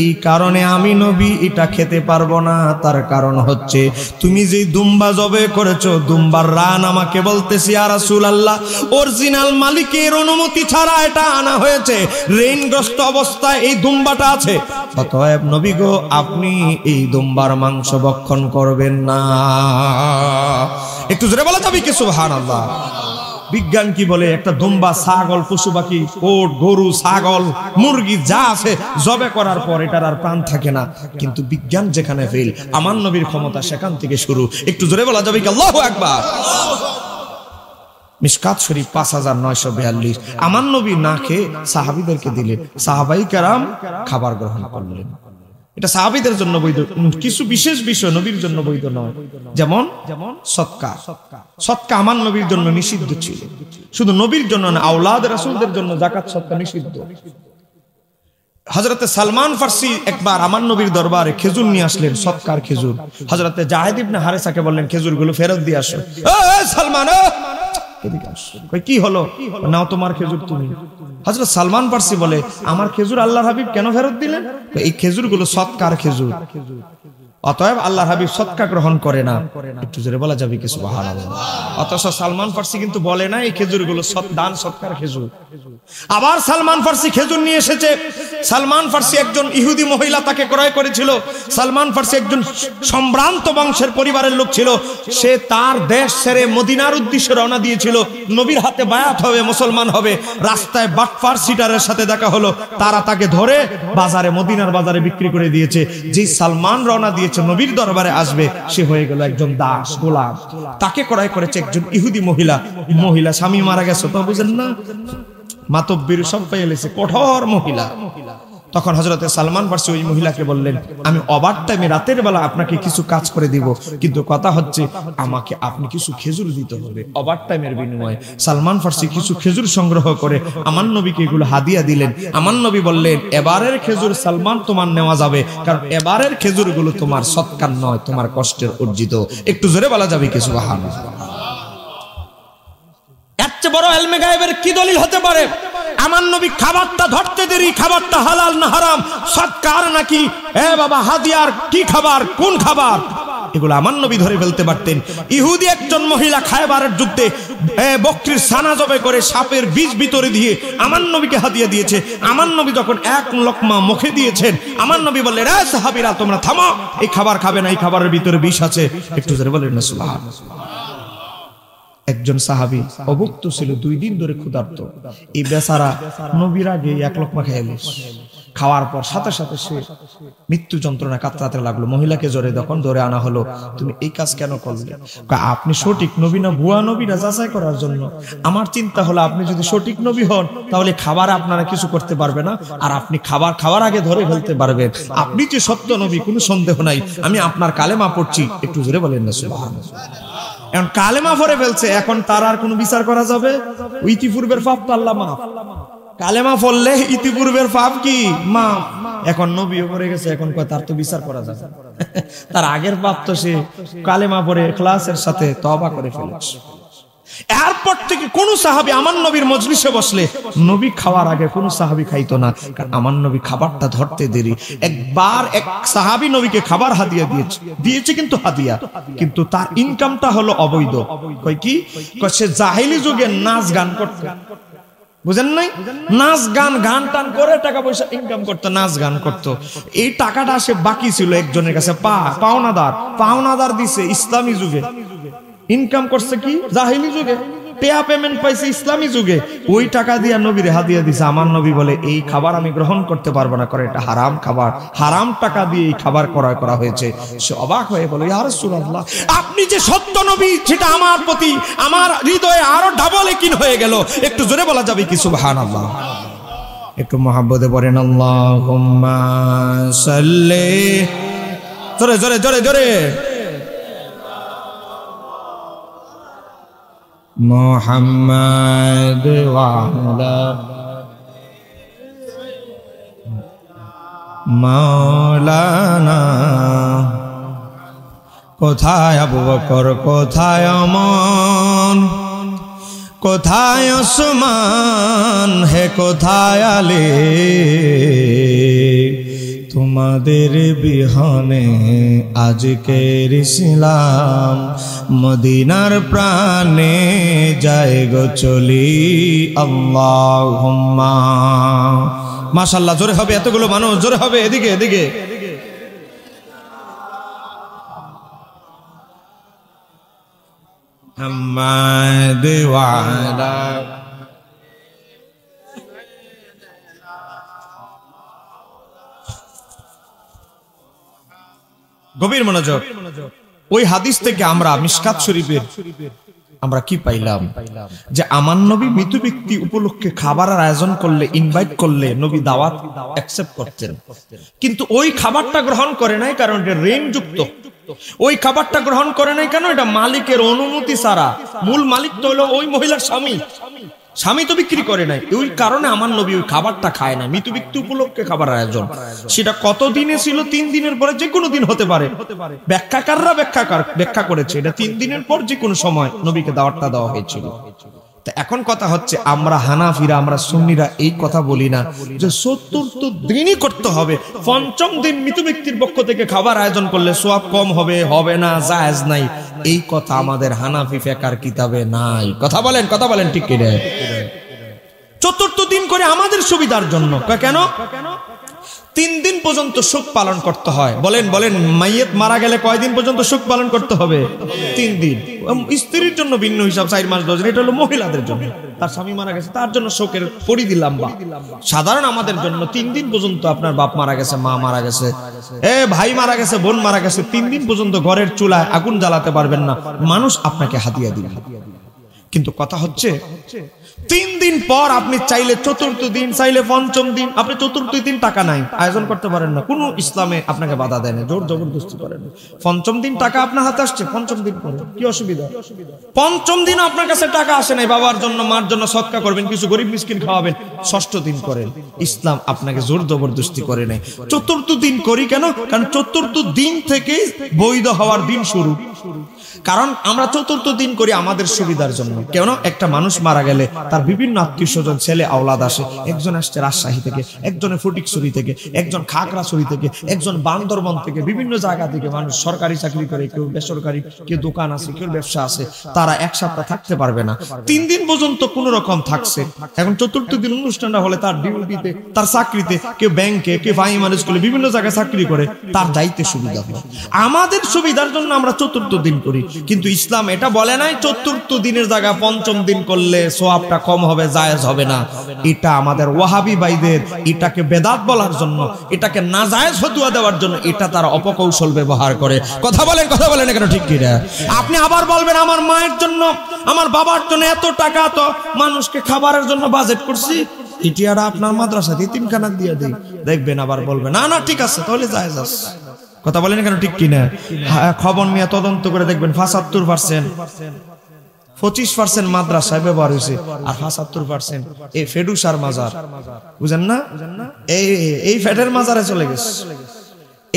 এই কারণে আমি নবী এটা খেতে পারবো না। তার কারণ হচ্ছে তুমি যে দুম্বা জবে করেছো, দুম্বার রান আমাকে বলতেছি, ইয়া রাসূলুল্লাহ, অরিজিনাল মালিকের অনুমতি ছাড়া এটা আনা হয়েছে, রেনগ্রস্ত অবস্থায় এই দুম্বাটা আছে, অতএব নবী গো, আপনি এই দুম্বার মাংস ভক্ষণ করবেন না। একটু জোরে বলা যাবে কি সুবহানাল্লাহ? বিজ্ঞান কি বলে? একটা দুম্বা, ছাগল, পশু পাখি, ওট, গরু, ছাগল, মুরগি যা আছে জবে করার পর এটার আর প্রাণ থাকে না। কিন্তু বিজ্ঞান যেখানে ফেল, আমার নবীর ক্ষমতা সেখান থেকে শুরু। একটু জোরে বলা যাবে কি আল্লাহু আকবার? মিশকাত শরীফ 5942। আমার নবী না খেয়ে সাহাবীদেরকে দিলেন, সাহাবাই কেরাম খাবার গ্রহণ করলেন। এটা সাহাবীদের জন্য বৈধ, কিছু বিশেষ বিষয় নবীর জন্য বৈধ নয়। যেমন সদকা, সদকা আমার নবীর জন্য নিষিদ্ধ ছিল। শুধু নবীর জন্য না, আওলাদ রাসূলদের জন্য যাকাত সদকা নিষিদ্ধ। হযরতে সালমান ফারসি একবার আমার নবীর দরবারে খেজুর নিয়ে আসলেন, সদকার খেজুর। হযরতে জায়েদ ইবনে হারেসাকে বললেন খেজুরগুলো ফেরত দিয়ে আসো। সালমান, কি হলো? নাও তোমার খেজুর তুমি। হযরত সালমান ফারসি বলে, আমার খেজুর আল্লাহর হাবিব কেন ফেরত দিলেন? এই খেজুরগুলো সদকার খেজুর, অতএব আল্লাহর হাবিব সদকা গ্রহণ করে না। একটু জোরে বলা যাবে কি সুবহানাল্লাহ? অথচ সালমান ফারসি কিন্তু বলে না এই খেজুরগুলো দান সদকার খেজুর। আবার সালমান ফারসি খেজুর নিয়ে এসেছে। সালমান ফারসি একজন ইহুদি মহিলা তাকে ক্রয় করেছিল। সালমান ফারসি একজন সম্ভ্রান্ত বংশের পরিবারের লোক ছিল। সে তার দেশ ছেড়ে মদিনার উদ্দেশ্যে রওনা দিয়েছিল, নবীর হাতে বায়াত হবে, মুসলমান হবে। রাস্তায় বাটফার সিটারের সাথে দেখা হলো, তারা তাকে ধরে বাজারে, মদিনার বাজারে বিক্রি করে দিয়েছে। যে সালমান রওনা দিয়েছে নবীর দরবারে আসবে, সে হয়ে গেল একজন দাস, গোলাম। তাকে ক্রয় করেছে একজন ইহুদি মহিলা। মহিলা স্বামী মারা গেছে তো বুঝেন না, মাতব্বির সব পেয়ে এলেছে, কঠোর মহিলা। তখন হযরতে সালমান ফারসি ওই মহিলাকে বললেন, আমি ওভার টাইমে রাতের বেলা আপনাকে কিছু কাজ করে দিব, কিন্তু কথা হচ্ছে আমাকে আপনি কিছু খেজুর দিতে হবে ওভার টাইমের বিনিময়ে। সালমান ফারসি কিছু খেজুর সংগ্রহ করে আমার নবীকে এগুলো হাদিয়া দিলেন। আমার নবী বললেন, এবারের খেজুর সালমান তোমার নেওয়া যাবে, কারণ এবারের খেজুরগুলো তোমার সৎকার নয়, তোমার কষ্টের অর্জিত। একটু জোরে বলা যাবে কি সুবহানাল্লাহ? এর চেয়ে বড় ইলমে গায়েবের কি দলিল হতে পারে? আমার নবী খাবারটা ধরতে দেরি, খাবারটা হালাল না হারাম, সৎকার নাকি বাবা হাদিয়ার, কি খাবার, কোন খাবার, এগুলো আমার নবী ধরে ফেলতে পারতেন। ইহুদি একজন মহিলা খায়বারের যুদ্ধে বকরির ছানা জবাই করে সাপের বিষ ভিতরে দিয়ে আমার নবীকে হাদিয়া দিয়েছে। আমার নবী যখন এক লোকমা মুখে দিয়েছেন, আমার নবী বললেন, এ সাহাবীরা তোমরা থামো, এই খাবার খাবে না, এই খাবারের ভিতরে বিষ আছে। একটু জোরে বলেন না সুবহানাল্লাহ। একজন সাহাবী অভুক্ত ছিল, 2 দিন ধরে ক্ষুধার্ত। এই বেচারা নবীর আগে এক লোকমা খেয়ে গেল। খাওয়ার পর সাথে সাথে সে মৃত্যু যন্ত্রণা কাতরাতে লাগলো। মহিলাকে জোরে যখন ধরে আনা হলো, তুমি এই কাজ কেন করলে? আপনি সঠিক নবী না ভুয়া নবী না যাচাই করার জন্য। আমার চিন্তা হলো আপনি যদি সঠিক নবী হন তাহলে খাবার আপনারা কিছু করতে পারবে না, আর আপনি খাবার খাওয়ার আগে ধরে ফেলতে পারবেন। আপনি যে সত্য নবী কোনো সন্দেহ নাই, আমি আপনার কালেমা পড়ছি। একটু জোরে বলেন না সুবহানাল্লাহ। এখন কালেমা পড়ে ফেলছে, এখন তার আর কোনো বিচার করা যাবে? ইতিপূর্বের পাপ তো আল্লাহ মাফ। কালেমা পড়লে ইতিপূর্বের পাপ কি মাফ। এখন নবীও পড়ে গেছে, এখন তার তো বিচার করা যাবে। তার আগের পাপ তো সে কালেমা পড়ে ইখলাসের সাথে তওবা করে ফেলেছে। এরপর থেকে কোন সাহাবী আমার নবীর মজলিসে বসলে নবী খাওয়ার আগে কোন সাহাবী খাইতো না, কারণ আমার নবী খাবারটা ধরতে দেরি। একবার এক সাহাবী নবীকে খাবার হাদিয়া দিয়েছে কিন্তু হাদিয়া, কিন্তু তার ইনকামটা হলো অবৈধ। কই কি? সে জাহেলি যুগে নাচ গান করত, বুঝেন নাই? নাচ গান, গান টান করে টাকা পয়সা ইনকাম করতো, নাচ গান করতো। এই টাকাটা সে বাকি ছিল একজনের কাছে, পাওনাদার দিছে ইসলামী যুগে। ইনকাম করছে কি জাহিলি যুগে, টেয়া পেমেন্ট পাইছে ইসলামী যুগে। ওই টাকা দিয়ে নবীরে হাদিয়া দিছে। আমার নবী বলে, এই খাবার আমি গ্রহণ করতে পারবো না, করে এটা হারাম খাবার, হারাম টাকা দিয়ে এই খাবার ক্রয় করা হয়েছে। সে অবাক হয়ে বলে, ইয়া রাসূলুল্লাহ, আপনি যে সত্য নবী সেটা আমার প্রতি, আমার হৃদয়ে আরো ডাবল একিন হয়ে গেল। একটু জোরে বলা যাবে কি সুবহানাল্লাহ? একটু মহব্বতে পড়েন আল্লাহুম্মা সাল্লি, জোরে জোরে জোরে জোরে, মুহাম্মাদ ওয়া আলা মাওলানা। কোথায় আবু বকর, কোথায় ওমর, কোথায় ওসমান, হে কোথায় আলী? তোমাদের বিহনে আজকের ইসলাম মদিনার প্রাণে যায় গো চলি। আল্লাহুম্মা, মাশাআল্লাহ, জোরে হবে, এতগুলো মানুষ জোরে হবে, এদিকে এদিকে। محمد وعلى গভীর মনোযোগ। ওই হাদিস থেকে আমরা মিশকাত শরীফের আমরা কি পাইলাম? যে আমার নবী মৃত ব্যক্তি উপলক্ষে খাবারের আয়োজন করলে, ইনভাইট করলে নবী দাওয়াত অ্যাকসেপ্ট করতেন, কিন্তু ওই খাবারটা গ্রহণ করে নাই কারণ এটা ঋণযুক্ত। ওই খাবারটা গ্রহণ করে নাই কেন? এটা মালিকের অনুমতি ছাড়া। মূল মালিক তো হলো ওই মহিলার স্বামী, স্বামী তো বিক্রি করে নাই। ওই কারণে আমার নবী ওই খাবারটা খায় না। মৃত ব্যক্তি উপলক্ষে খাবার আয়োজন, সেটা কত দিনে ছিল? 3 দিনের পরে যে কোনো দিন হতে পারে। ব্যাখ্যাকাররা ব্যাখ্যা করেছে এটা 3 দিনের পর যে কোনো সময় নবীকে দাওয়াতটা দেওয়া হয়েছিল। তা এখন কথা হচ্ছে, আমরা হানাফিরা, আমরা সুন্নিরা এই কথা বলি না যে 74 দিনই করতে হবে। 5ম দিন মৃত ব্যক্তির পক্ষ থেকে খাবার আয়োজন করলে সওয়াব কম হবে, হবে না, জায়েজ নাই, এই কথা আমাদের হানাফি ফিকহের কিতাবে নাই। কথা বলেন ঠিক কি রে? 74 দিন করে আমাদের সুবিধার জন্য। কেন? 3 দিন পর্যন্ত শোক পালন করতে হয়। বলেন মাইয়েত মারা গেলে কয়দিন পর্যন্ত শোক পালন করতে হবে? 3 দিন। স্ত্রীর জন্য ভিন্ন হিসাব 4 মাস 10 দিন। এটা হলো মহিলাদের জন্য, তার স্বামী মারা গেছে তার জন্য শোকের পরিধি লম্বা। সাধারণ আমাদের জন্য 3 দিন পর্যন্ত, আপনার বাপ মারা গেছে, মা মারা গেছে, ভাই মারা গেছে, বোন মারা গেছে, 3 দিন পর্যন্ত ঘরের চুলায় আগুন জ্বালাতে পারবেন না, মানুষ আপনাকে হাদিয়া দিবে। কিন্তু কথা হচ্ছে 3 দিন পর আপনি চাইলে 4র্থ দিন, চাইলে 5ম দিন, আপনি 4র্থ দিন টাকা নাই, আয়োজন করতে পারেন না। কোন ইসলামে আপনাকে বাধা দেয় না, জোর জবরদস্তি করেন। 5ম দিন টাকা আপনার হাতে আসছে, 5ম দিন করে কি অসুবিধা? 5ম দিন আপনার কাছে টাকা আসে নাই, বাবার জন্য মার জন্য সদকা করবেন, কিছু গরিব মিসকিন খাওয়াবেন, 6ষ্ঠ দিন করেন। ইসলাম আপনাকে জোর জবরদস্তি করে নাই। 4র্থ দিন করি কেন? কারণ 4র্থ দিন থেকে বৈধ হওয়ার দিন শুরু। কারণ আমরা 4র্থ দিন করি আমাদের সুবিধার জন্য। কেন? একটা মানুষ মারা গেলে তার বিভিন্ন আত্মীয় স্বজন, ছেলে আওলাদ আসে। একজন আসছে রাজশাহী থেকে, একজনের ফটিকছড়ি থেকে, একজন খাগড়াছড়ি থেকে, একজন বান্দরবন থেকে, বিভিন্ন জায়গা থেকে মানুষ সরকারি চাকরি করে, কেউ বেসরকারি, কেউ দোকান আছে, কেউ ব্যবসা আছে, তারা 1 সপ্তাহ থাকতে পারবে না। 3 দিন পর্যন্ত কোন রকম থাকছে। এখন 4র্থ দিন অনুষ্ঠানটা হলে তার ডিউটিতে, তার চাকরিতে, কেউ ব্যাংকে, কেউ ফাইন্যান্স স্কুলে, বিভিন্ন জায়গায় চাকরি করে, তার যাইতে সুবিধা হয়। আমাদের সুবিধার জন্য আমরা 4র্থ দিন করি। কিন্তু ইসলাম এটা বলে নাই 4র্থ দিনের জায়গায় 5ম দিন করলে সওয়াবটা কম হবে, জায়েজ হবে না। এটা আমাদের ওয়াহাবি ভাইদের এটাকে বেদাত বলার জন্য, এটাকে নাজায়েজ ফতোয়া দেওয়ার জন্য এটা তারা অপকৌশল ব্যবহার করে। কথা বলেন কেন ঠিক কি না? আপনি আবার বলবেন আমার মায়ের জন্য, আমার বাবার জন্য এত টাকা, তো মানুষকে খাবারের জন্য বাজেট করছি, ইটিয়ারা আপনার মাদ্রাসা তিনখানা দিয়ে দেই, দেখবেন আবার বলবেন না ঠিক আছে, তাহলে জায়েজ আছে। কথা বলেন কেন ঠিক কিনা? খবর নিয়ে তদন্ত করে দেখবেন 75%, 25% মাদ্রাসায় ব্যবহার হয়েছে, আর 75% এই ফেডুসার মাজার, বুঝেন না? এই ফেডের মাজারে চলে গেছে,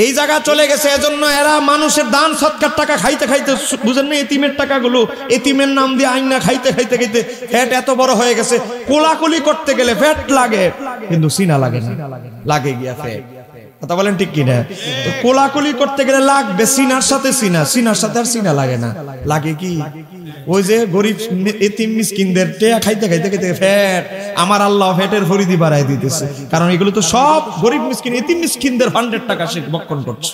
এই জায়গা চলে গেছে। এজন্য এরা মানুষের দান সৎকার টাকা খাইতে খাইতে, বুঝেন না, এতিমের টাকাগুলো এতিমের নাম দিয়ে আইনা খাইতে খাইতে ফ্যাট এত বড় হয়ে গেছে। কোলাকুলি করতে গেলে ফ্যাট লাগে, কিন্তু সিনা লাগে না, লাগে গিয়া ফ্যাট। কথা বলেন ঠিক কিনা? তো কোলাকুলি করতে গেলে লাগবে সিনার সাথে সিনা, সিনার সাথে আর সিনা লাগে না, লাগে কি? ওই যে গরিব এতিম মিসকিনদের টেয়া খাইতে খাইতে খাইতে ফ্যাট, আমার আল্লাহ ফ্যাটের পরিধি বাড়াই দিতেছে। কারণ এগুলো তো সব গরিব মিসকিন, এতিম মিসকিনদের 100 টাকা সে বক্ষণ করছে।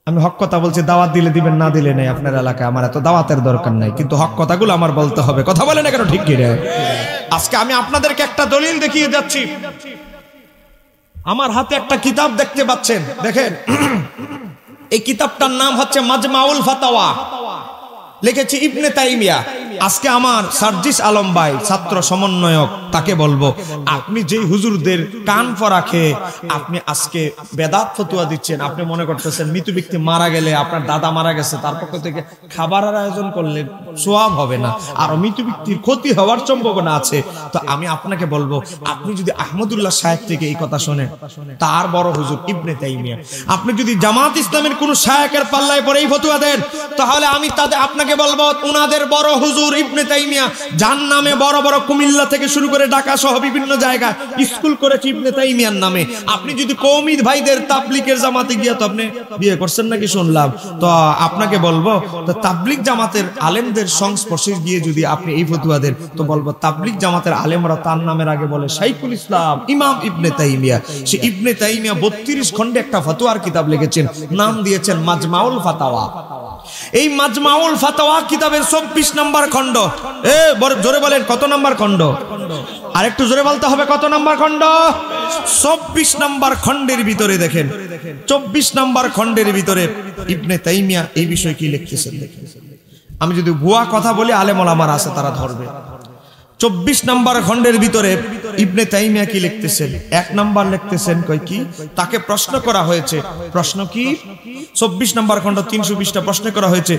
আমি হক কথা বলছি, দাওয়াত দিলে দিবেন, না দিলে নেই। আপনার এলাকায় আমার এত দাওয়াতের দরকার নাই, কিন্তু হক কথাগুলো আমার বলতে হবে। কথা বলে না কেন ঠিক কি রে? আজকে আমি আপনাদেরকে একটা দলিল দেখিয়ে যাচ্ছি। আমার হাতে একটা কিতাব দেখতে পাচ্ছেন, দেখেন, এই কিতাবটার নাম হচ্ছে মাজমাউল ফাতাওয়া, লিখেছে ইবনে তাইমিয়া। আজকে আমার সার্জিস আলম ভাই ছাত্র সমন্বয়ক, তাকে বলবো, আপনি যেই হুজুরদের কান পরা খেয়ে আপনি আজকে বেদাত ফতোয়া দিচ্ছেন, আপনি মনে করতেছেন মৃত ব্যক্তি মারা গেলে, আপনার দাদা মারা গেছে, তার পক্ষ থেকে খাবারের আয়োজন করলে সওয়াব হবে না, আর মৃত ব্যক্তির ক্ষতি হওয়ার সম্ভাবনা আছে। তো আমি আপনাকে বলবো, আপনি যদি আহমদুল্লাহ সাহেব থেকে এই কথা শোনেন, তার বড় হুজুর ইবনে তাইমিয়া, আপনি যদি জামাত ইসলামের কোন শায়েখের পাল্লায় পরে এই ফতোয়া দেন, তাহলে আমি তাদের আপনাকে বলবো, উনাদের বড় হুজুর ইবনে তাইমিয়া, যার নামে বড় বড় কুমিল্লা থেকে শুরু করে ঢাকা সহ বিভিন্ন জায়গায় স্কুল করেছে ইবনে তাইমিয়ার নামে। আপনি যদি কওমি ভাইদের তাবলিগের জামাতে গিয়া, তো আপনি বিয়ে করছেন নাকি শুনলাম, তো আপনাকে বলবো, তো তাবলিগ জামাতের আলেমদের সংস্পর্শে গিয়ে যদি আপনি এই ফতোয়া দেন, তো বলবো তাবলিগ জামাতের আলেমরা তার নামের আগে বলে শাইখুল ইসলাম ইমাম ইবনে তাইমিয়া। সে ইবনে তাইমিয়া 32 খণ্ডে একটা ফতোয়ার কিতাব লিখেছেন, নাম দিয়েছেন মাজমাউল ফাতাওয়া। এই মাজমাউল ফাতাওয়া কিতাবের 24 নম্বর খণ্ড, জোরে বলেন কত নম্বর খণ্ড? আরেকটু জোরে বলতে হবে, কত নম্বর খণ্ড? 24 নম্বর খণ্ডের ভিতরে দেখেন, 24 নম্বর খণ্ডের ভিতরে ইবনে তাইমিয়া এই বিষয় কি লিখতেছেন দেখেন। আমি যদি ভুয়া কথা বলি আলেম ওলামারা আছে তারা ধরবে। 24 নম্বর খণ্ডের ভিতরে ইবনে তাইমিয়া কি লিখতেছেন? 1 নম্বর লিখতেছেন কই কি, তাকে প্রশ্ন করা হয়েছে। প্রশ্ন কি? 24 নম্বর খণ্ড 320টা প্রশ্ন করা হয়েছে,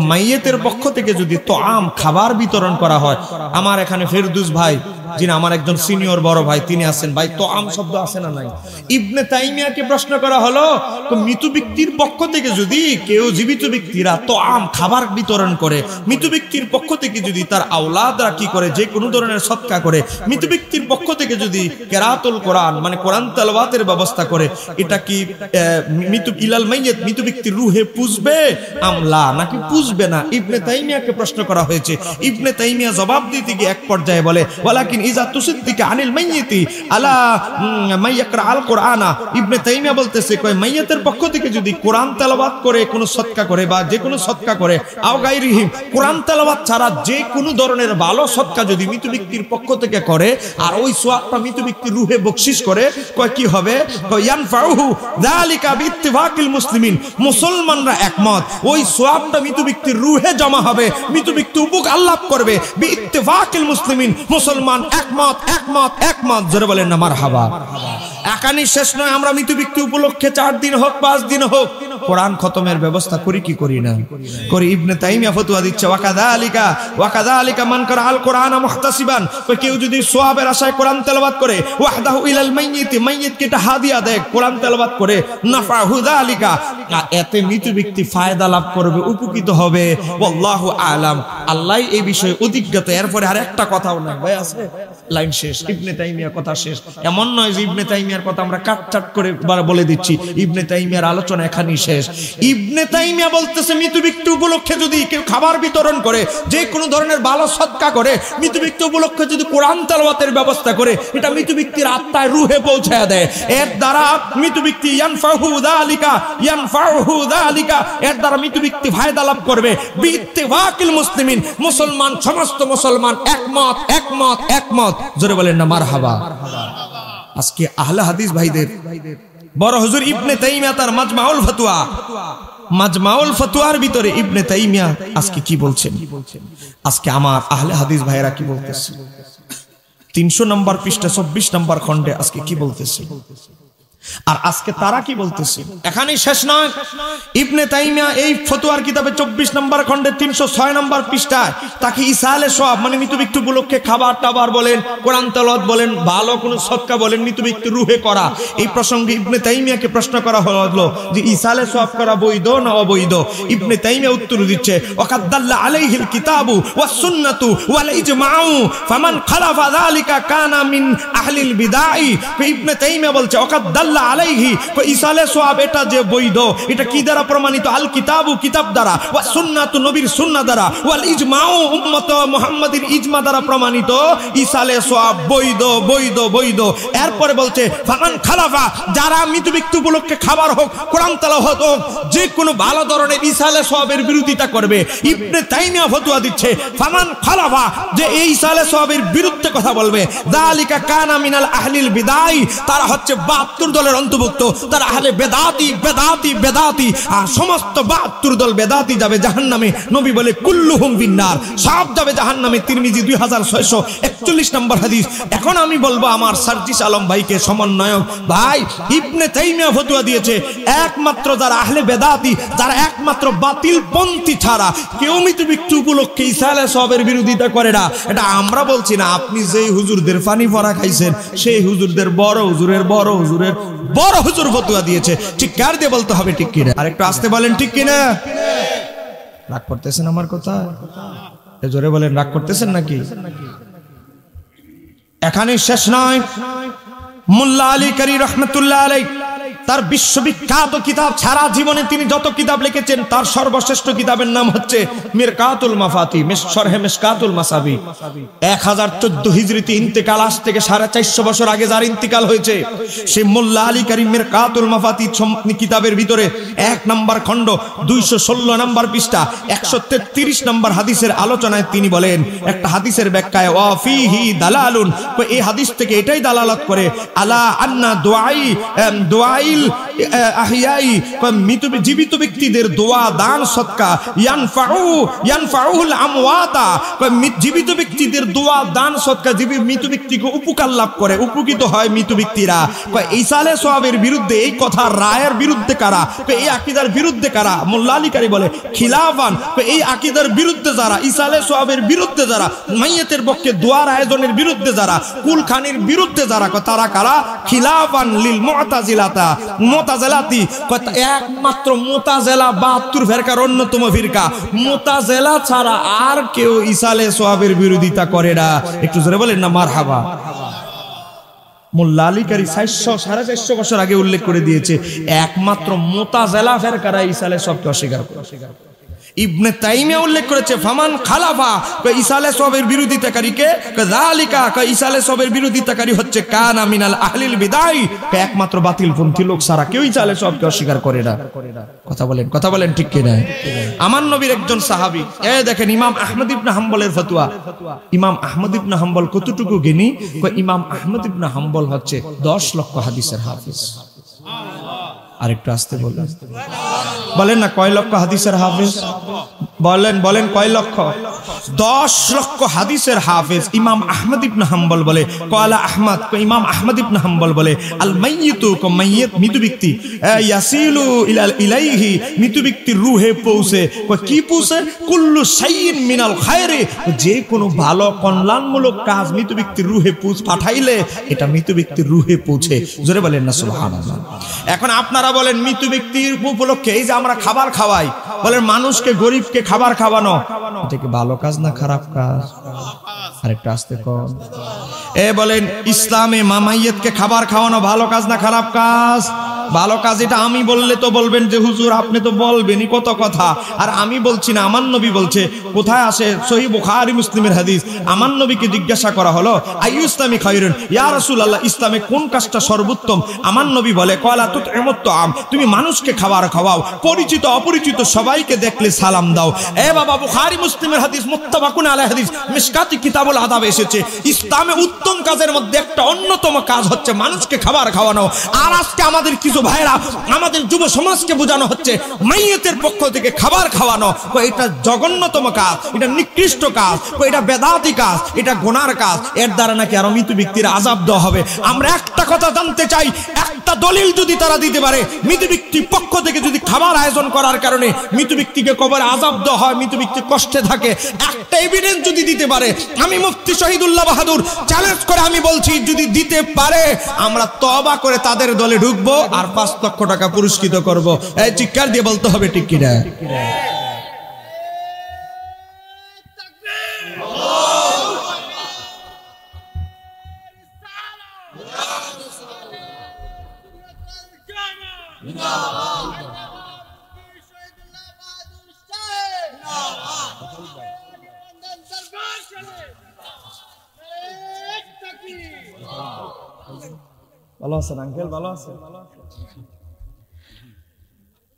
মাইয়েতের পক্ষ থেকে যদি তোআম খাবার বিতরণ করা হয়। আমার এখানে ফেরদৌস ভাই, যিনি আমার একজন সিনিয়র বড় ভাই, তিনি আছেন। ভাই তোআম শব্দ আছে না নাই? ইবনে তাইমিয়াকে প্রশ্ন করা হলো, মৃত ব্যক্তির পক্ষ থেকে যদি কেউ জীবিত ব্যক্তিরা তোআম খাবার বিতরণ করে, মৃত ব্যক্তির পক্ষ থেকে যদি তার আওলাদরা কি করে, যে কোনো ধরনের সদকা করে, মৃত ব্যক্তির পক্ষ থেকে যদি কেরাতুল কোরআন মানে কোরআন তেলাওয়াতের ব্যবস্থা করে, এটা কি মৃত ইলাল মাইয়িত মৃত ব্যক্তির রূহে পুজবে আমলা নাকি পুজবে না? ইবনে তাইমিয়াকে প্রশ্ন করা হয়েছে। ইবনে তাইমিয়া জবাব দিতে গিয়ে এক পর্যায়ে বলে, ওয়ালাকিন ইজা তুসিদ্দিকা আনিল মাইয়িতি আলা মাইয়াকরা আল কোরআনা। ইবনে তাইমিয়া বলতেছে, কয় মাইয়িতের পক্ষ থেকে যদি কোরআন তেলাওয়াত করে কোনো সদকা করে বা যে কোনো সদকা করে, আও গায়রিহি কোরআন তেলাওয়াত ছাড়া যে কোনো ধরনের ভালো সদকা যদি মৃত ব্যক্তির পক্ষ থেকে করে আর ওই সওয়াবটা মৃত ব্যক্তির রূহে বকশিশ করে, কয় কি হবে? কয় ইয়ানফাউহু যালিকা বিইত্তিফাকিল মুসলিমিন। মুসলমানরা একমত ওই সওয়াবটা মৃত ব্যক্তির রূহে জমা হবে, মৃত ব্যক্তি উপকার লাভ করবে। বিইত্তিফাকিল মুসলিমিন, মুসলমান একমত একমত একমত। জোরে বলেন না মারহাবা। একানি শেষ নয়, আমরা মৃত ব্যক্তি উপলক্ষে 4 দিন হোক 5 দিন হোক কোরআন খতমের ব্যবস্থা করি কি করি না? করি। ইবনে তাইমিয়া ফতোয়া দিচ্ছে, ওয়াকাযালিকা মান করা আল কোরআন মুহতাসিবান। কেউ যদি সওয়াবের আশায় কোরআন তেলাওয়াত করে, ওয়াহদাহু ইলাল মাইয়িত, মাইয়িতকে এটা হাদিয়া দেয়, কোরআন তেলাওয়াত করে, নাফাহু যালিকা, এতে মৃত ব্যক্তি ফায়দা লাভ করবে, উপকৃত হবে। আল্লাহু আলাম, আল্লাহ এই বিষয়ে অধিজ্ঞতা। এরপরে আর একটা কথাও না ভাই, আছে লাইন শেষ, ইবনে তাইমিয়া কথা শেষ। এমন নয় যে ইবনে তাইমিয়ার কথা আমরা কাটছাট করে বলে দিচ্ছি, ইবনে তাইমিয়ার আলোচনা এখানেই শেষ। ইবনে তাইমিয়া বলতেছে, মৃত ব্যক্তি উপলক্ষে যদি কেউ খাবার বিতরণ করে, যে কোনো ধরনের ভালো সদকা করে, মৃত ব্যক্তি উপলক্ষে যদি কোরআন তেলাওয়াতের ব্যবস্থা করে, এটা মৃত ব্যক্তির আত্মায় রূহে পৌঁছায় দেয়। এর দ্বারা মৃত ব্যক্তি ইয়ানফাহু যালিকা, এর দ্বারা মৃত ব্যক্তি ফায়দা লাভ করবে। বিইত্তিফাকিল মুসলিমিন, মুসলমান সমস্ত মুসলমান একমত একমত একমত। জোরে বলেন না মারহাবা। আজকে আহলে হাদিস ভাইদের বড় হুজুর ইবনে তাইমিয়া তার মাজমাউল ফতোয়ার ভিতরে ইবনে তাইমিয়া আজকে কি বলছেন? আজকে আমার আহলে হাদিস ভাইরা কি বলতেছে? 300 নম্বর পৃষ্ঠা 24 নম্বর খণ্ডে আজকে কি বলতেছে? আর আজকে তারা কি বলতেছে? এখানেই শেষ নয়। ইবনে তাইমিয়া এই ফতোয়ার কিতাবে 24 নম্বর খণ্ডে 306 নম্বর পৃষ্ঠায় তাকে ইসালে সওয়াব মানে মৃত ব্যক্তি উপলক্ষে খাবার টাবার বলেন, কোরআন তেলাওয়াত বলেন, ভালো কোনো সদকা বলেন, মৃত ব্যক্তি রূহে করা, এই প্রসঙ্গে ইবনে তাইমিয়াকে প্রশ্ন করা হলো যে ইসালে সওয়াব করা বৈধ না অবৈধ? ইবনে তাইমিয়া উত্তর দিচ্ছে, ওয়াকাদ্দাল্লা আলাইহিল কিতাবু ওয়াস সুন্নাতু ওয়াল ইজমাউ ফামান খালাফা যালিকা কানা মিন আহলিল বিদাই। ইবনে তাইমিয়া বলছে, ওয়াকাদ্দাল্লা আলাইহি, ইসালে সওয়াব এটা যে বৈধ, এটা কি দ্বারা প্রমাণিত? আল কিতাবু, কিতাব দ্বারা, ওয়া সুন্নাতু, নবীর সুন্নাহ দ্বারা, ওয়াল ইজমাউ, উম্মত মুহাম্মাদির ইজমা দ্বারা প্রমাণিত ইসালে সওয়াব বৈধ বৈধ বৈধ। এরপরে বলছে, ফামান খালাফা, যারা মৃত ব্যক্তি উপলক্ষে খাবার হোক, কোরআন তেলাওয়াত হোক, যে কোনো ভালো ধরনের ইসালে সওয়াবের বিরোধিতা করবে। ইবনে তাইমিয়া ফতোয়া দিচ্ছে, ফামান খালাফা, যে এই ইসালে সওয়াবের বিরুদ্ধে কথা বলবে, যালিকা কানা মিনাল আহলিল বিদাই, তারা হচ্ছে 72 দলের অন্তর্ভুক্ত, তারা আহলে বেদাতি বেদাতি বেদাতি। আর সমস্ত 72 দল বেদাতি যাবে জাহান্নামে। নবী বলে কুল্লুহুম ফিন্নার, সব যাবে জাহান্নামে। তিরমিজি 2641 নম্বর হাদিস। এখন আমি বলবো আমার সার্জিস আলম ভাইকে, সমন্বয়ক ভাই, ইবনে তাইমিয়া ফতোয়া দিয়েছে একমাত্র যারা আহলে বেদাতি, যারা একমাত্র বাতিল পন্থী ছাড়া কেউ মৃত ব্যক্তি উপলক্ষে ইসালে সওয়াবের বিরোধিতা করে না। এটা আমরা বলছি না, আপনি যেই হুজুরদের পানি পড়া খাইছেন সেই হুজুরদের বড় হুজুরের বড় হুজুরের বড় হুজুর ফতোয়া দিয়েছে। ঠিক কার দিয়ে বলতে হবে, ঠিক কিনা? আর একটু আসতে বলেন, ঠিক কিনা? রাগ করতেছেন আমার কথা? জোরে বলেন, রাগ করতেছেন নাকি? এখানে শেষ নয়। মোল্লা আলী কারি রহমতুল্লাহ আলাইহি তার বিশ্ববিখ্যাত কিতাব, সারা জীবনে তিনি যত কিতাব লিখেছেন তার সর্বশ্রেষ্ঠ কিতাবের নাম হচ্ছে মিরকাতুল মাফাতি শরহে মিশকাতুল মাসাবি। 1014 হিজরিতে ইন্তেকাল, আজ থেকে 450 বছর আগে যার ইন্তেকাল হয়েছে, সেই মোল্লা আলী কারীম মিরকাতুল মাফাতি কিতাবের ভিতরে 1 নম্বর খণ্ড 216 নম্বর পৃষ্ঠা 133 নম্বর হাদিসের আলোচনায় তিনি বলেন, একটা হাদিসের ব্যাখ্যায় ওয়া ফিহি দালালুন, এই হাদিস থেকে এটাই দালালাত করে আলা আন্না দুআইল আহিয়াই, জীবিত ব্যক্তিদের দোয়া দান সদকা ইয়ানফাউল আমওয়াতা, জীবিত ব্যক্তিদের দোয়া দান সদকা মৃত ব্যক্তিকে উপকার লাভ করে, উপকৃত হয় মৃত ব্যক্তিরা। ইসালে সওয়াবের বিরুদ্ধে, এই কথা রায়ের বিরুদ্ধে কারা, এই আকীদার বিরুদ্ধে কারা? মোল্লা আলী কারী বলে খিলাফান, এই আকীদার বিরুদ্ধে যারা, ইসালে সওয়াবের বিরুদ্ধে যারা, মাইয়াতের পক্ষে দোয়ার আয়োজনের বিরুদ্ধে যারা, কুলখানির বিরুদ্ধে যারা, তারা কারা? খিলাফান লিল মুতাজিলাতা, মুতাজিলাতি, একমাত্র মুতাজিলা 72 ফিরকার অন্যতম ফিরকা। মুতাজিলা ছাড়া আর কেউ ইসালে সওয়াবের বিরোধিতা করে না। একটু জোরে বলেন না মারহাবা। মোল্লা আলী কারী 450 বছর আগে উল্লেখ করে দিয়েছে, একমাত্র মুতাজিলা ফিরকারা ইসালে সওয়াবকে অস্বীকার করে। ইবনে তাইমিয়া উল্লেখ করেছে ফামান খালাফা, ইসালে সওয়াবের বিরোধিতাকারীকে যালিকা, ইসালে সওয়াবের বিরোধিতাকারী হচ্ছে কানা মিনাল আহলিল বিদাই, একমাত্র বাতিলপন্থী লোক ছাড়া কেউ ইসালে সওয়াবকে অস্বীকার করে না। কথা বলেন ঠিক কি না? আমার নবীর একজন সাহাবী, দেখেন ইমাম আহমদ ইবনে হাম্বলের ফতোয়া। ইমাম আহমদ ইবনে হাম্বল কতটুকু জ্ঞানী? ইমাম আহমদ ইবনে হাম্বল হচ্ছে 10 লক্ষ হাদিসের হাফেজ। আরেকটু আসতে বলেন না, কয় লক্ষ হাদিসের হাফেজ? বলেন কয় লক্ষ? 10 লক্ষ হাদিসের হাফেজ ইমাম আহমদ ইবনে হাম্বল বলে। কয়লা আহমদ, ইমাম আহমদ ইবনে হাম্বল বলে আল মাইয়িতু, মাইয়িত মৃত ব্যক্তি, ইয়াসিলু ইলাইহি, মৃত ব্যক্তির রূহে পৌঁছে। কি পৌঁছে? কুল্লু শাইইন মিনাল খায়রি, যে কোনো ভালো কল্যাণমূলক কাজ মৃত ব্যক্তির রূহে পাঠাইলে এটা মৃত ব্যক্তির রূহে পৌঁছে। জোরে বলেন না সুবহানাল্লাহ। এখন আপনারা বলেন মৃত ব্যক্তির উপলক্ষে এই যে আমরা খাবার খাওয়াই, বলেন মানুষকে, গরিবকে খাবার খাওয়ানো, এটা কি ভালো কাজ না খারাপ কাজ? আরেকটু আসতে কম। বলেন ইসলামে মামাইয়াতকে খাবার খাওয়ানো ভালো কাজ না খারাপ কাজ? ভালো কাজ। এটা আমি বললে তো বলবেন যে হুজুর আপনি তো বলবেনই কত কথা, আর আমি বলছি না, আমার নবী বলছে। কোথায় আসে? সহিহ বুখারী মুসলিমের হাদিস। আমার নবীকে জিজ্ঞাসা করা হলো আইয়ু ইসলামি খায়রুন, ইয়া রাসূলুল্লাহ ইসলামে কোন কাজটা সর্বোত্তম? আমার নবী বলে কলা তুতইমুত তাআম, তুমি মানুষকে খাবার খাওয়াও, পরিচিত অপরিচিত সবাইকে দেখলে সালাম দাও। বাবা, বুখারী মুসলিমের হাদিস, মুত্তাফাকুন আলাইহি হাদিস, মিশকাতি কিতাবুল আদাব এসেছে। ইসলামে উত্তম কাজের মধ্যে একটা অন্যতম কাজ হচ্ছে মানুষকে খাবার খাওয়ানো। আর আজকে আমাদের কিছু ভাইরা, আমাদের যুব সমাজকে বোঝানো হচ্ছে মাইয়াতের পক্ষ থেকে খাবার খাওয়ানো, এটা জঘন্যতম কাজ, এটা নিকৃষ্ট কাজ, এটা বেদাতি কাজ, এটা গুনার কাজ। এর দ্বারা নাকি আরো মৃত ব্যক্তির আযাব দেওয়া হবে। আমরা একটা কথা জানতে চাই, একটা দলিল যদি তারা দিতে পারে, মৃত ব্যক্তির পক্ষ থেকে যদি খাবার আয়োজন করার কারণে মৃত ব্যক্তিকে কবরে আযাব দেওয়া হয়, মৃত ব্যক্তি কষ্টে থাকে, একটা এভিডেন্স যদি দিতে পারে, আমি মুফতি শহীদুল্লাহ বাহাদুর চ্যালেঞ্জ করে আমি বলছি, যদি দিতে পারে আমরা তওবা করে তাদের দলে ঢুকবো আর 5 লক্ষ টাকা পুরস্কৃত করব। এই চিৎকার দিয়ে বলতে হবে ঠিক কি না? ভালো আছেন আঙ্কেল? ভালো আছেন?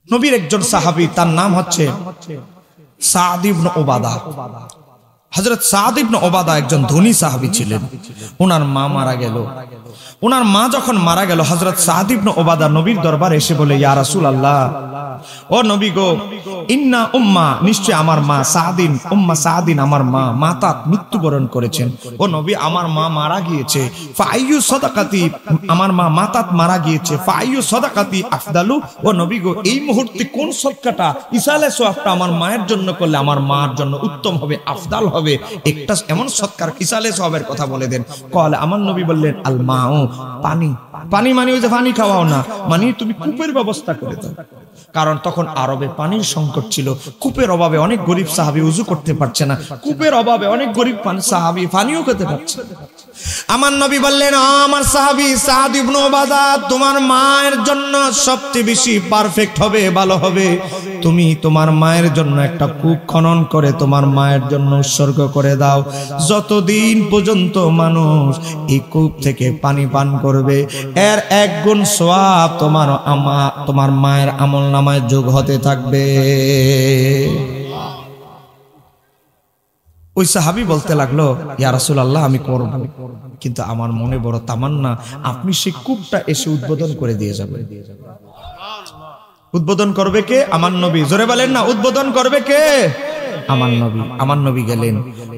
নবীর একজন সাহাবী, তার নাম হচ্ছে সাদ ইবনে উবাদা। হযরত সাদ ইবনে উবাদা একজন ধনী সাহাবী ছিলেন। ওনার মা মারা গেল। ওনার মা যখন মারা গেল, হযরত সাদ ইবনে উবাদা নবীর দরবারে এসে বলে, ইয়া রাসূলুল্লাহ, ও নবী গো, ইন্না উম্মা, নিশ্চয় আমার মা সাদিন, উম্মা সাদিন, আমার মা মাতাত মৃত্যুবরণ করেছেন। ও নবী, আমার মা মারা গিয়েছে। ফাআইয়ু সাদাকাতি, আমার মা মাতাত মারা গিয়েছে। ফাআইয়ু সাদাকাতি আফদালু, ও নবী গো, এই মুহূর্তে কোন সদকাটা, ইসালে সওয়াবটা আমার মায়ের জন্য করলে আমার মার জন্য উত্তম হবে, আফদাল হবে? একটা এমন সদকার ইসালে সওয়াবের কথা বলে দেন। কলে আমার নবী বললেন আল মাউ, পানি। পানি মানে ওই যে পানি খাওয়াও না, মানে তুমি কূপের ব্যবস্থা করে দাও। কারণ তখন আরবে পানির সংকট ছিল। কূপের অভাবে অনেক গরিব সাহাবী ওযু করতে পারছে না, কূপের অভাবে অনেক গরিব সাহাবী পানিও খেতে পারছে। আমার নবী বললেন, আমার সাহাবী সাদ ইবনে উবাদা, তোমার মায়ের জন্য সবচেয়ে বেশি পারফেক্ট হবে, ভালো হবে তুমি তোমার মায়ের জন্য একটা কূপ খনন করে তোমার মায়ের জন্য উৎসর্গ করে দাও। যতদিন পর্যন্ত মানুষ এই কূপ থেকে পানি পান করবে, এর 1 গুণ সওয়াব তোমার মায়ের আমলনামায় যোগ হতে থাকবে। ওই সাহাবী বলতে লাগলো, ইয়া রাসূলুল্লাহ, আমি করব, কিন্তু আমার মনে বড় তামান্না আপনি সেই কূপটা এসে উদ্বোধন করে দিয়ে যাবেন। উদ্বোধন করবে কে? আমার নবী। জোরে বলেন না, উদ্বোধন করবে কে? আমার নবী। আমার নবী গেলেন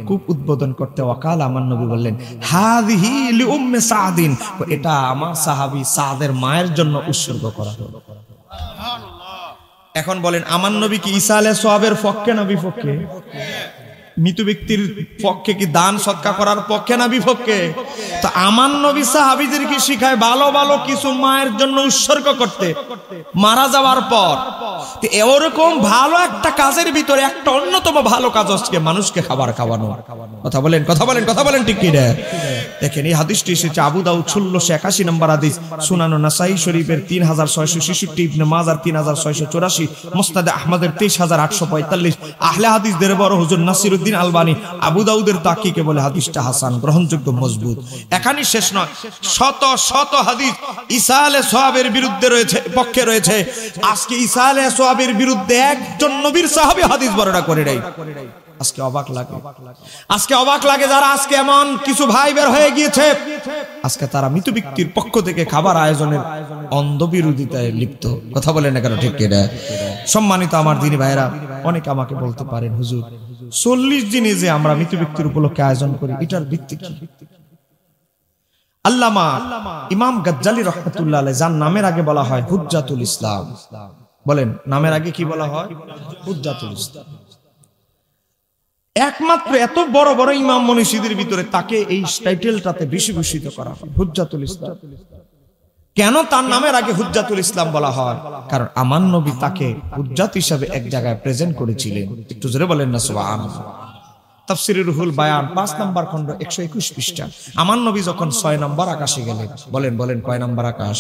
কূপ উদ্বোধন করতে। ওয়াকাল, আমার নবী বললেন, হাযিহি লি উম্মি সাদিন, এটা আমার সাহাবী সাদের মায়ের জন্য উৎসর্গ করা হলো। এখন বলেন, আমার নবী কি ঈসা আলাইহিস সালামের পক্ষে না বিপক্ষে? মৃত ব্যক্তির পক্ষে কি দান সদকা করার পক্ষে না বিপক্ষে? তো আমার নবী সাহাবীদেরকে শিখায় ভালো ভালো কিছু মায়ের জন্য উৎসর্গ করতে মারা যাওয়ার পর। তো এরকম ভালো একটা কাজের ভিতরে একটা অন্যতম ভালো কাজ হচ্ছে মানুষকে খাবার খাওয়ানো। কথা বলেন, কথা বলেন, কথা বলেন, ঠিক কি না? দেখেন, এই হাদিসটি এসেছে আবু দাউদ 1681 নম্বর হাদিস, সুনান নাসাই শরীফের 3666, ইবনে মাজাহ 3684, মুসনাদে আহমদের 23845, আহলে হাদিসদের বড় হুজুর নাসিরউদ্দিন আলবানী আবু দাউদের তাকিকে বলে হাদিসটা হাসান, গ্রহণযোগ্য, মজবুত। এখানেই শেষ নয়, শত শত হাদিস ঈসা আলাইহিস সালামের বিরুদ্ধে রয়েছে, পক্ষে রয়েছে। আজকে ঈসা আলাইহিস সালামের বিরুদ্ধে একজন নবীর সাহাবী হাদিস বর্ণনা করে নাই। আজকে অবাক লাগে, আজকে অবাক লাগে যারা আজকে এমন কিছু ভাই বের হয়ে গিয়েছে, আজকে তারা মৃত ব্যক্তির পক্ষ থেকে খাবার আয়োজনের অন্ধ বিরোধিতায় লিপ্ত। কথা বলেন না কেন, ঠিক কি না? সম্মানিত আমার দিনী ভাইরা, অনেকে আমাকে বলতে পারেন, হুজুর 40 দিনে যে আমরা মৃত ব্যক্তির উপলক্ষে আয়োজন করি, এটার ভিত্তি কি? আল্লামা ইমাম গাজ্জালী রাহমাতুল্লাহ আলাইহি, যার নামের আগে বলা হয় হুজ্জাতুল ইসলাম। বলেন, নামের আগে কি বলা হয়? হুজ্জাতুল ইসলাম। একমাত্র এত বড় বড় ইমাম মনীষীদের ভিতরে তাকে এই টাইটেলটাতে বিভূষিত করা হয়, হুজ্জাতুল ইসলাম। কেন তার নামের আগে হুজ্জাতুল ইসলাম বলা হয়? কারণ আমার নবী তাকে হুজ্জাত হিসেবে এক জায়গায় প্রেজেন্ট করেছিলেন। একটু জোরে বলেন না সুবহানাল্লাহ। তাফসীরে রুহুল বায়ান 5 নম্বর খণ্ড 121 পৃষ্ঠা। আমার নবী যখন 6 নম্বর আকাশে গেলেন, বলেন বলেন, কয় নম্বর আকাশ?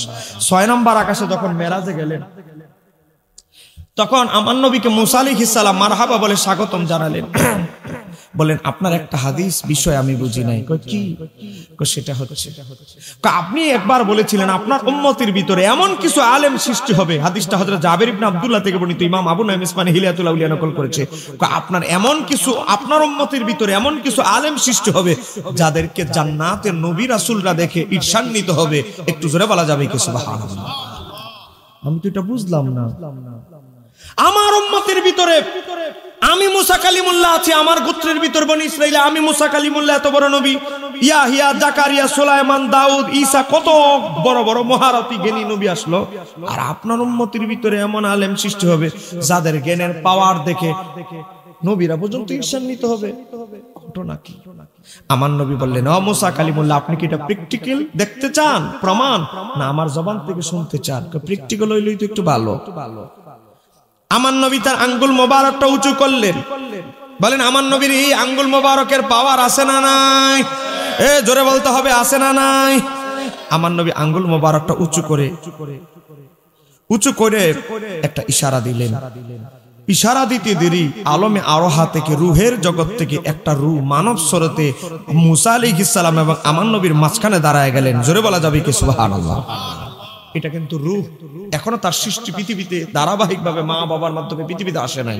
6 নম্বর আকাশে যখন মেরাজে গেলেন, তখন আমার নবীকে মুসা আলাইহিস সালাম মারহাবা বলে স্বাগতম জানালেন। বলেন, আপনার একটা হাদিস বিষয় আমি বুঝি নাই। কি? সেটা হচ্ছে, আপনি একবার বলেছিলেন আপনার উম্মতের ভিতরে এমন কিছু আলেম সৃষ্টি হবে। হাদিসটা হযরত জাবের ইবনে আব্দুল্লাহ থেকে বর্ণিত, ইমাম আবু নাঈম ইসমানী হিলিয়াতুল আউলিয়া নকল করেছে। আপনার এমন কিছু, আপনার উম্মতের ভিতরে এমন কিছু আলেম সৃষ্টি হবে যাদেরকে জান্নাতের নবী রাসূলরা দেখে ঈর্ষান্বিত হবে। একটু জোরে বলা যাবে কি সুবহানাল্লাহ? আমি তো এটা বুঝলাম না। আমার উম্মতের ভিতরে আমি মুসা কালিমুল্লাহ আছি, আমার গোত্রের ভিতর বনি ইসরাইলে আমি মুসা কালিমুল্লাহ এত বড় নবী, ইয়াহিয়া, জাকারিয়া, সুলাইমান, দাউদ, ঈসা, কত বড় বড় মহারথী জ্ঞানী নবী আসলো। আর আপনার উম্মতের ভিতরে এমন আলেম সৃষ্টি হবে যাদের জ্ঞানের পাওয়ার দেখে নবীরা পর্যন্ত ঈর্ষান্বিত হবে। ঘটনা কি? আমার নবী বললেন, ও মুসা কালিমুল্লাহ, আপনি কি এটা প্র্যাকটিক্যাল দেখতে চান, প্রমাণ, না আমার জবান থেকে শুনতে চান? প্র্যাকটিক্যাল হইলেই তো একটু ভালো। আমার নবী তার আঙ্গুল মোবারকটা উঁচু করলেন। বলেন, আমার নবীর এই আঙ্গুল মোবারকের পাওয়ার আছে না নাই? জোরে বলতে হবে, আছে না নাই? আমার নবী আঙ্গুল মোবারকটা উঁচু করে একটা ইশারা দিলেন। ইশারা দিতে দেরি আলমে আরোহা থেকে, রুহের জগৎ থেকে একটা রূহ মানব স্বরূপে মুসা আলাইহিস সালাম এবং আমার নবীর মাঝখানে দাঁড়ায় গেলেন। জোরে বলা যাবে কি সুবহানাল্লাহ? এটা কিন্তু রূহ, এখনো তার সৃষ্টি পৃথিবীতে ধারাবাহিকভাবে মা বাবার মাধ্যমে পৃথিবীতে আসে নাই,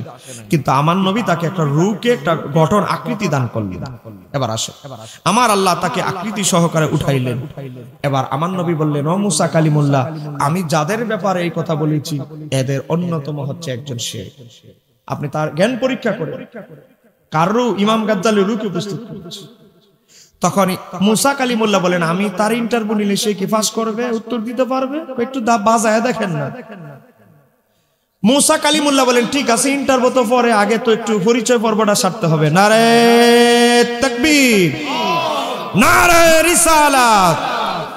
কিন্তু আমার নবী তাকে একটা রূহকে একটা গঠন আকৃতি দান করলেন। এবার আসে, আমার আল্লাহ তাকে আকৃতি সহকারে উঠাইলেন। এবার আমার নবী বললেন, ও মুসা কালিমুল্লাহ, আমি যাদের ব্যাপারে এই কথা বলেছি এদের অন্যতম হচ্ছে একজন সে। আপনি তার জ্ঞান পরীক্ষা করে কার রূহ? ইমাম গাজ্জালী রূহকে উপস্থিত করেছে। তখন মুসা কালিমুল্লাহ বলেন, আমি তার ইন্টারভিউ নিলে সে কি পাস করবে, উত্তর দিতে পারবে? একটু বাজায় দেখেন না। মুসা কালিমুল্লাহ বলেন, ঠিক আছে, ইন্টারভিউ তো পরে, আগে তো একটু পরিচয় পর্বটা সারতে হবে। নারে তাকবীর, নারে রিসালাত,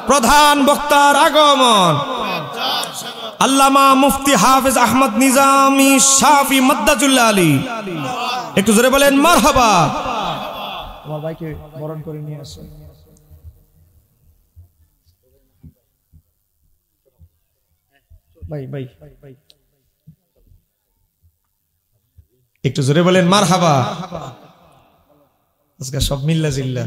প্রধান বক্তার আগমন। আল্লামা মুফতি হাফেজ আহমদ নিজামী শাফি মাদ্দাজুল্লাহ আলী, একটু জোরে বলেন মারহাবা। আমার ভাইকে বরণ করে নিয়ে আসেন। ভাই ভাই একটু জোরে বলেন মারহাবা। আজকে সব মিল্লা জিল্লা।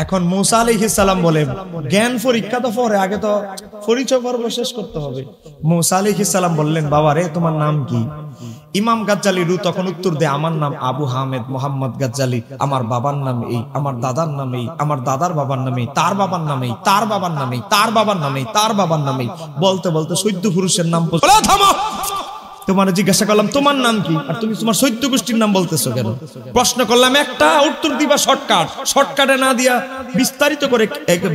এখন মূসা আলাইহিস সালাম বলে জ্ঞান পরীক্ষা তো পরে, আগে তো পরিচয় পর্ব শেষ করতে হবে। মূসা আলাইহিস সালাম বললেন, বাবা রে তোমার নাম কি? ইমাম গাজ্জালী রু তখন উত্তর দেয়, আমার নাম আবু হামেদ মোহাম্মদ গাজ্জালী, আমার বাবার নাম এই, আমার দাদার নাম এই, আমার দাদার বাবার নাম এই, তার বাবার নাম এই, তার বাবার নাম এই, তার বাবার নাম এই, তার বাবার নাম এই, বলতে বলতে 14 পুরুষের নাম থামো। তোমার জিজ্ঞাসা করলাম তোমার নাম কি, আর তুমি তোমার 14 গোষ্ঠীর নাম বলতেছো কেন? প্রশ্ন করলাম একটা, উত্তর দিবা শর্টকাট, শর্টকাটে না দিয়া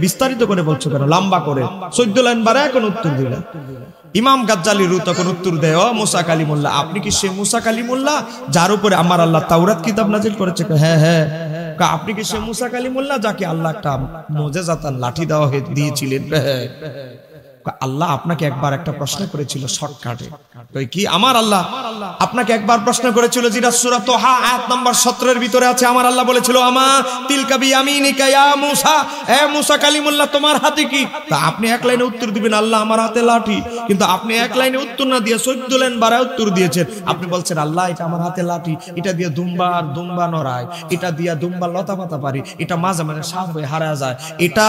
বিস্তারিত করে বলছো কেন, লম্বা করে 14 লাইন বারে এখন উত্তর দিলা। ইমাম গাজ্জালী রু তখন উত্তর দেয়, ও মুসা কালিমুল্লাহ, আপনি কি সে মুসা কালিমুল্লাহ যার উপরে আমার আল্লাহ তাওরাত কিতাব নাজিল করেছে? হ্যাঁ হ্যাঁ। আপনি কি সে মুসা কালিমুল্লাহ যাকে আল্লাহ একটা মুজিজাতান লাঠি দেওয়া দিয়েছিলেন? আল্লাহ আপনাকে একবার একটা প্রশ্ন করেছিল শর্টকাটে। কি? আমার আল্লাহ আপনাকে একবার প্রশ্ন করেছিল, যেটা সূরা তোহা আয়াত নাম্বার 17 এর ভিতরে আছে। আমার আল্লাহ বলেছিল, আমা তিলকা বিয়ামিনিকা ইয়া মূসা, এ মূসা কালিমুল্লাহ তোমার হাতে কি? তা আপনি এক লাইনে উত্তর দিবেন, আল্লাহ আমার হাতে লাঠি। কিন্তু আপনি এক লাইনে উত্তর না দিয়ে 14 লাইন বাড়ায় উত্তর দিয়েছেন। আপনি বলছেন, আল্লাহ এটা আমার হাতে লাঠি, এটা দিয়ে দুম্বা নড়ায়, এটা দিয়ে দুম্বা লতা পাতা পারি, এটা মাঝে মাঝে সাপ হয়ে হারা যায়, এটা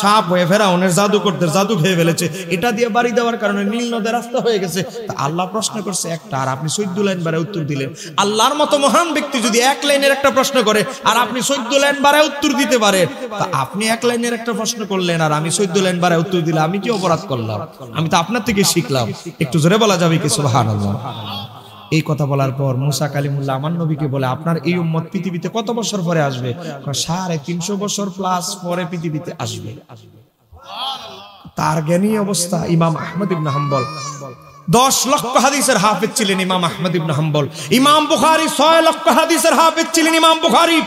সাপ হয়ে ফেরাউনের জাদুকরদের জাদু খেয়ে ফেলেছে, এটা দিয়ে বাড়ি দেওয়ার কারণে নীল নদের রাস্তা হয়ে গেছে। আল্লাহ প্রশ্ন করছে একটা, আর আপনি 14 লাইন বারে উত্তর দিলেন। আল্লাহর মতো মহান ব্যক্তি যদি এক লাইনের একটা প্রশ্ন করে আর আপনি 14 লাইন বারে উত্তর দিতে পারেন, তা আপনি এক লাইনের একটা প্রশ্ন করলেন আর আমি 14 লাইন বারে উত্তর দিলাম, আমি কি অপরাধ করলাম? আমি তো আপনার থেকে শিখলাম। একটু জোরে বলা যাবে কি সুবহানাল্লাহ? এই কথা বলার পর মূসা কালিমুল্লাহ আমার নবীকে বলে, আপনার এই উম্মত পৃথিবীতে কত বছর পরে আসবে? 350 বছর প্লাস পরে পৃথিবীতে আসবে। তার জ্ঞানী অবস্থা। ইমাম আহমদ ইবনে হাম্বল 10 লক্ষ হাদিসের হাফেজ ছিলেন ইমাম আহমদ ইবনে হাম্বল। ইমাম বুখারী 6 লক্ষ হাদিসের হাফেজ ছিলেন ইমাম বুখারী।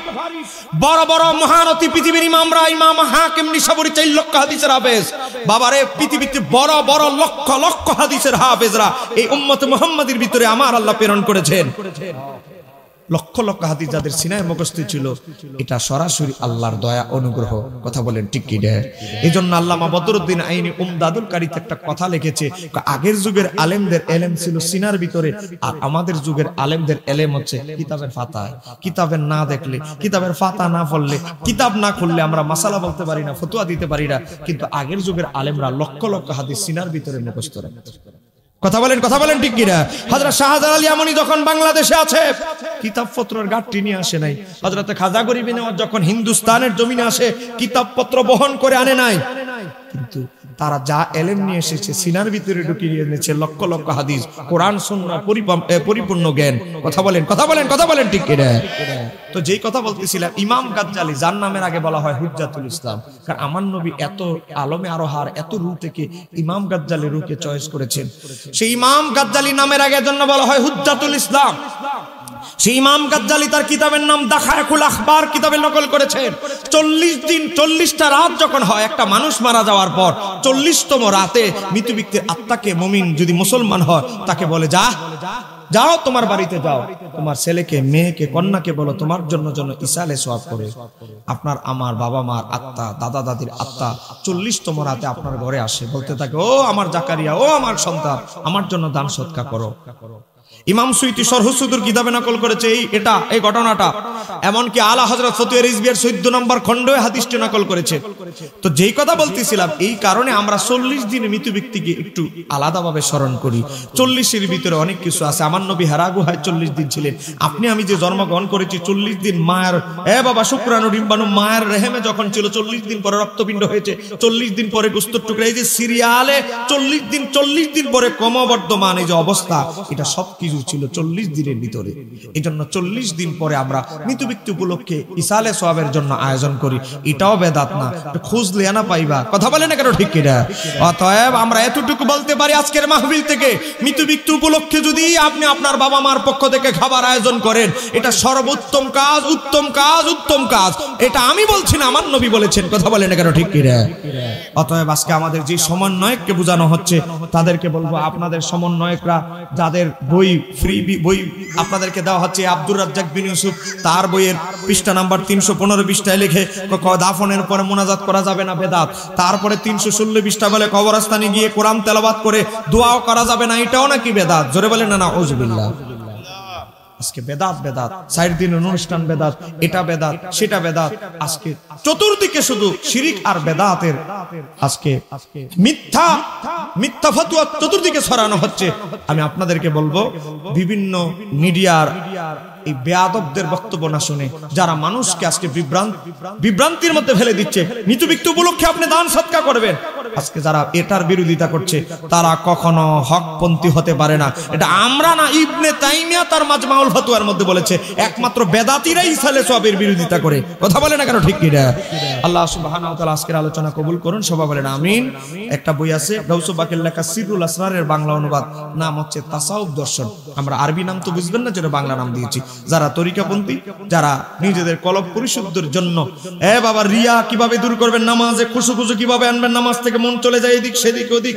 বড় বড় মহারথী পৃথিবীর ইমামরা, ইমাম হাকিম নিসাবুরি 4 লক্ষ হাদিসের হাফেজ। বাবারে পৃথিবীতে বড় বড় লক্ষ লক্ষ হাদিসের হাফেজরা এই উম্মত মুহাম্মাদের ভিতরে আমার আল্লাহ প্রেরণ করেছেন। লক্ষ লক্ষ হাদিস যাদের সিনায় মুখস্থ ছিল, এটা সরাসরি আল্লাহর দয়া অনুগ্রহ। কথা বলেন ঠিক কি না? এজন্য আল্লামা বদরুদ্দিন আইনি উমদাদুল কারীতে একটা কথা লিখেছে, আগের যুগের আলেমদের এলেম ছিল সিনার ভিতরে, আর আমাদের যুগের আলেমদের এলেম হচ্ছে কিতাবের পাতায়। কিতাবের না দেখলে, কিতাবের পাতা না পড়লে, কিতাব না খুললে আমরা মাসালা বলতে পারি না, ফতোয়া দিতে পারি না। কিন্তু আগের যুগের আলেমরা লক্ষ লক্ষ হাদিস সিনার ভিতরে মুখস্থ রাখত। কথা বলেন ঠিক কিনা? হযরত শাহজালাল আলী আমনি যখন বাংলাদেশে আছে, কিতাবপত্রের গাঁটটি নিয়ে আসে নাই। হযরত খাজা গরিব নেওয়ার যখন হিন্দুস্তানের জমিনে আসে, কিতাবপত্র বহন করে আনে নাই। কিন্তু তারা যা এলেম নিয়ে এসেছে সিনার ভিতরে ঢুকিয়ে এনেছে লক্ষ লক্ষ হাদিস, কোরআন সুন্নাহ পরিপূর্ণ জ্ঞান। কথা বলেন ঠিক কিনা? তো যেই কথা বলতেছিলাম, ইমাম গাজ্জালী যার নামের আগে বলা হয় হুজ্জাতুল ইসলাম, কারণ আমার নবী এত আলমে আরোহার এত রূহ থেকে ইমাম গাজ্জালী রূহকে চয়েস করেছেন। সেই ইমাম গাজ্জালী নামের আগে জন্য বলা হয় হুজ্জাতুল ইসলাম। সেই ইমাম গাজ্জালী তার কিতাবের নাম দাখায়কুল আখবার কিতাবে নকল করেছেন। 40 দিন 40টা রাত যখন হয় একটা মানুষ মারা যাওয়ার পর, 40তম রাতে মৃত ব্যক্তির আত্মাকে, মুমিন যদি মুসলমান হয়, তাকে বলে যাও তোমার বাড়িতে যাও, তোমার ছেলেকে, মেয়েকে, কন্যাকে বলো তোমার জন্য ইসালে সওয়াব করে। আপনার আমার বাবা মার আত্মা, দাদা দাদির আত্মা 40তম রাতে আপনার ঘরে আসে, বলতে থাকে, ও আমার জাকারিয়া, ও আমার সন্তান, আমার জন্য দান সদকা করো। ইমাম সুয়ুতী শরহুস সুদুর কিতাবে নকল করেছে এই ঘটনাটা। এমনকি আলা হযরত ফতুয়া রিজভির 14 নম্বর খণ্ডে হাদিসটি নকল করেছে। তো যেই কথা বলতেছিলাম, এই কারণে আমরা 40 দিন মৃত ব্যক্তিকে একটু আলাদাভাবে স্মরণ করি। 40-এর ভিতরে অনেক কিছু আছে। আমার নবী হেরা গুহায় 40 দিন ছিলেন। আপনি আমি যে জন্মগ্রহণ করেছি 40 দিন মায়ের বাবা শুক্রাণু ডিম্বাণু মায়ের রেহেমে যখন ছিল, 40 দিন পরে রক্তপিণ্ড হয়েছে, 40 দিন পরে গোস্তের টুকরা, এই যে সিরিয়ালে 40 দিন পরে ক্রমবর্ধমান এই যে অবস্থা, এটা সবকিছু ছিল 40 দিনের ভিতরে। এই জন্য 40 দিন পরে আমরা মৃত ব্যক্তি উপলক্ষে ইসালে সওয়াবের জন্য আয়োজন করি। এটাও বেদাত না, খুঁজলে আনা পাইবা। কথা বলে না কেন ঠিক কিনা? অতএব আমরা এতটুকু বলতে পারি আজকের মাহফিল থেকে, মৃত ব্যক্তি উপলক্ষে যদি আপনি আপনার বাবা মার পক্ষ থেকে খাবার আয়োজন করেন, এটা সর্বোত্তম কাজ, উত্তম কাজ। এটা আমি বলছি না, আমার নবী বলেছেন। কথা বলে না কেন ঠিক কিনা? অতএব আজকে আমাদের যে সমন্বয়ককে বোঝানো হচ্ছে, তাদেরকে বলবো, আপনাদের সমন্বয়করা যাদের বই বই ফ্রি বই আপনাদেরকে দেওয়া হচ্ছে। আব্দুর রাজ্জাক বিন ইউসুফ তার বইয়ের পৃষ্ঠা নাম্বার 315 পৃষ্ঠায় লিখে দাফনের পরে মোনাজাত করা যাবে না, বেদাত। তারপরে 316 পৃষ্ঠা বলে কবরস্থানে গিয়ে কোরআন তেলাওয়াত করে দোয়াও করা যাবে না, এটাও নাকি বেদাত। জোরে বলেন না নাউজুবিল্লাহ। আজকে বেদাত বেদাত, 4 দিনের অনুষ্ঠান বেদাত, এটা বেদাত সেটা বেদাত। আজকে চতুর্দিকে শুধু শিরিক আর বেদাতের আজকে মিথ্যা মিথ্যা ফতোয়া চতুর্দিকে ছড়ানো হচ্ছে। আমি আপনাদেরকে বলবো, বিভিন্ন মিডিয়ার এই বেয়াদবদের বক্তব্য না শুনে যারা মানুষকে আজকে বিভ্রান্তির মধ্যে ফেলে দিচ্ছে, মৃত্যু ব্যক্তি উপলক্ষে আপনি দান সৎকার করবেন, আজকে যারা এটার বিরোধিতা করছে তারা কখনো হকপন্থী হতে পারে না। এটা আমরা না, ইবনে তাইমিয়া তার মাজমাউল ফতোয়ার মধ্যে বলেছে একমাত্র বেদাতিরাই সালে সবের বিরোধিতা করে। কথা বলে না কেন, ঠিক কি না? আল্লাহ সুবহানাহু ওয়া তাআলা আজকের আলোচনা কবুল করুন, সবাই বলেন আমিন। একটা বই আছে গাউসুল বাকের লেখা সিরুল আসরারের বাংলা অনুবাদ, নাম হচ্ছে তাসাউফ দর্শন। আমরা আরবি নাম তো বুঝবেন না, যেটা বাংলা নাম দিয়েছি। যারা তরিকাপন্থী, যারা নিজেদের কলব পরিশুদ্ধের জন্য বাবা রিয়া কিভাবে দূর করবেন, নামাজে খুশু কিভাবে আনবেন, নামাজ থেকে মন চলে যায় এদিক সেদিক ওদিক,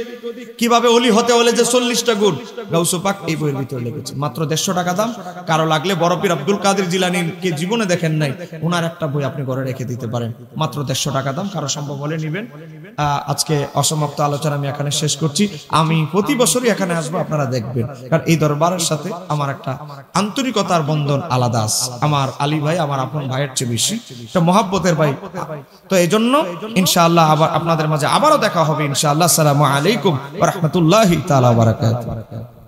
কিভাবে ওলি হতে হলে যে 40টা গুণ গাউসুল পাক এই বইয়ের ভিতরে লিখেছে। মাত্র 150 টাকা দাম। কারো লাগলে বড় পীর আব্দুল কাদের জিলানীর কে জীবনে দেখেন নাই, ওনার একটা বই আপনি ঘরে রেখে দিতে পারেন, মাত্র 150 টাকা দাম। কারো সম্ভব হলে নেবেন। আজকে অসমাপ্ত আলোচনা আমি এখানে শেষ করছি। আমি প্রতি বছরই এখানে আসবো, আপনারা দেখবেন, কারণ এই দরবারের সাথে আমার একটা আন্তরিকতার বন্ধন আলাদা। আমার আলী ভাই আমার আপন ভাইয়ের চেয়ে বেশি, এটা মহাব্বতের ভাই। তো এই জন্য ইনশাআল্লাহ আবার আপনাদের মাঝে আবারও দেখা হবে ইনশাআল্লাহ। আসসালামু আলাইকুম ওয়া রাহমাতুল্লাহি তাআলা ওয়া বারাকাতুহু।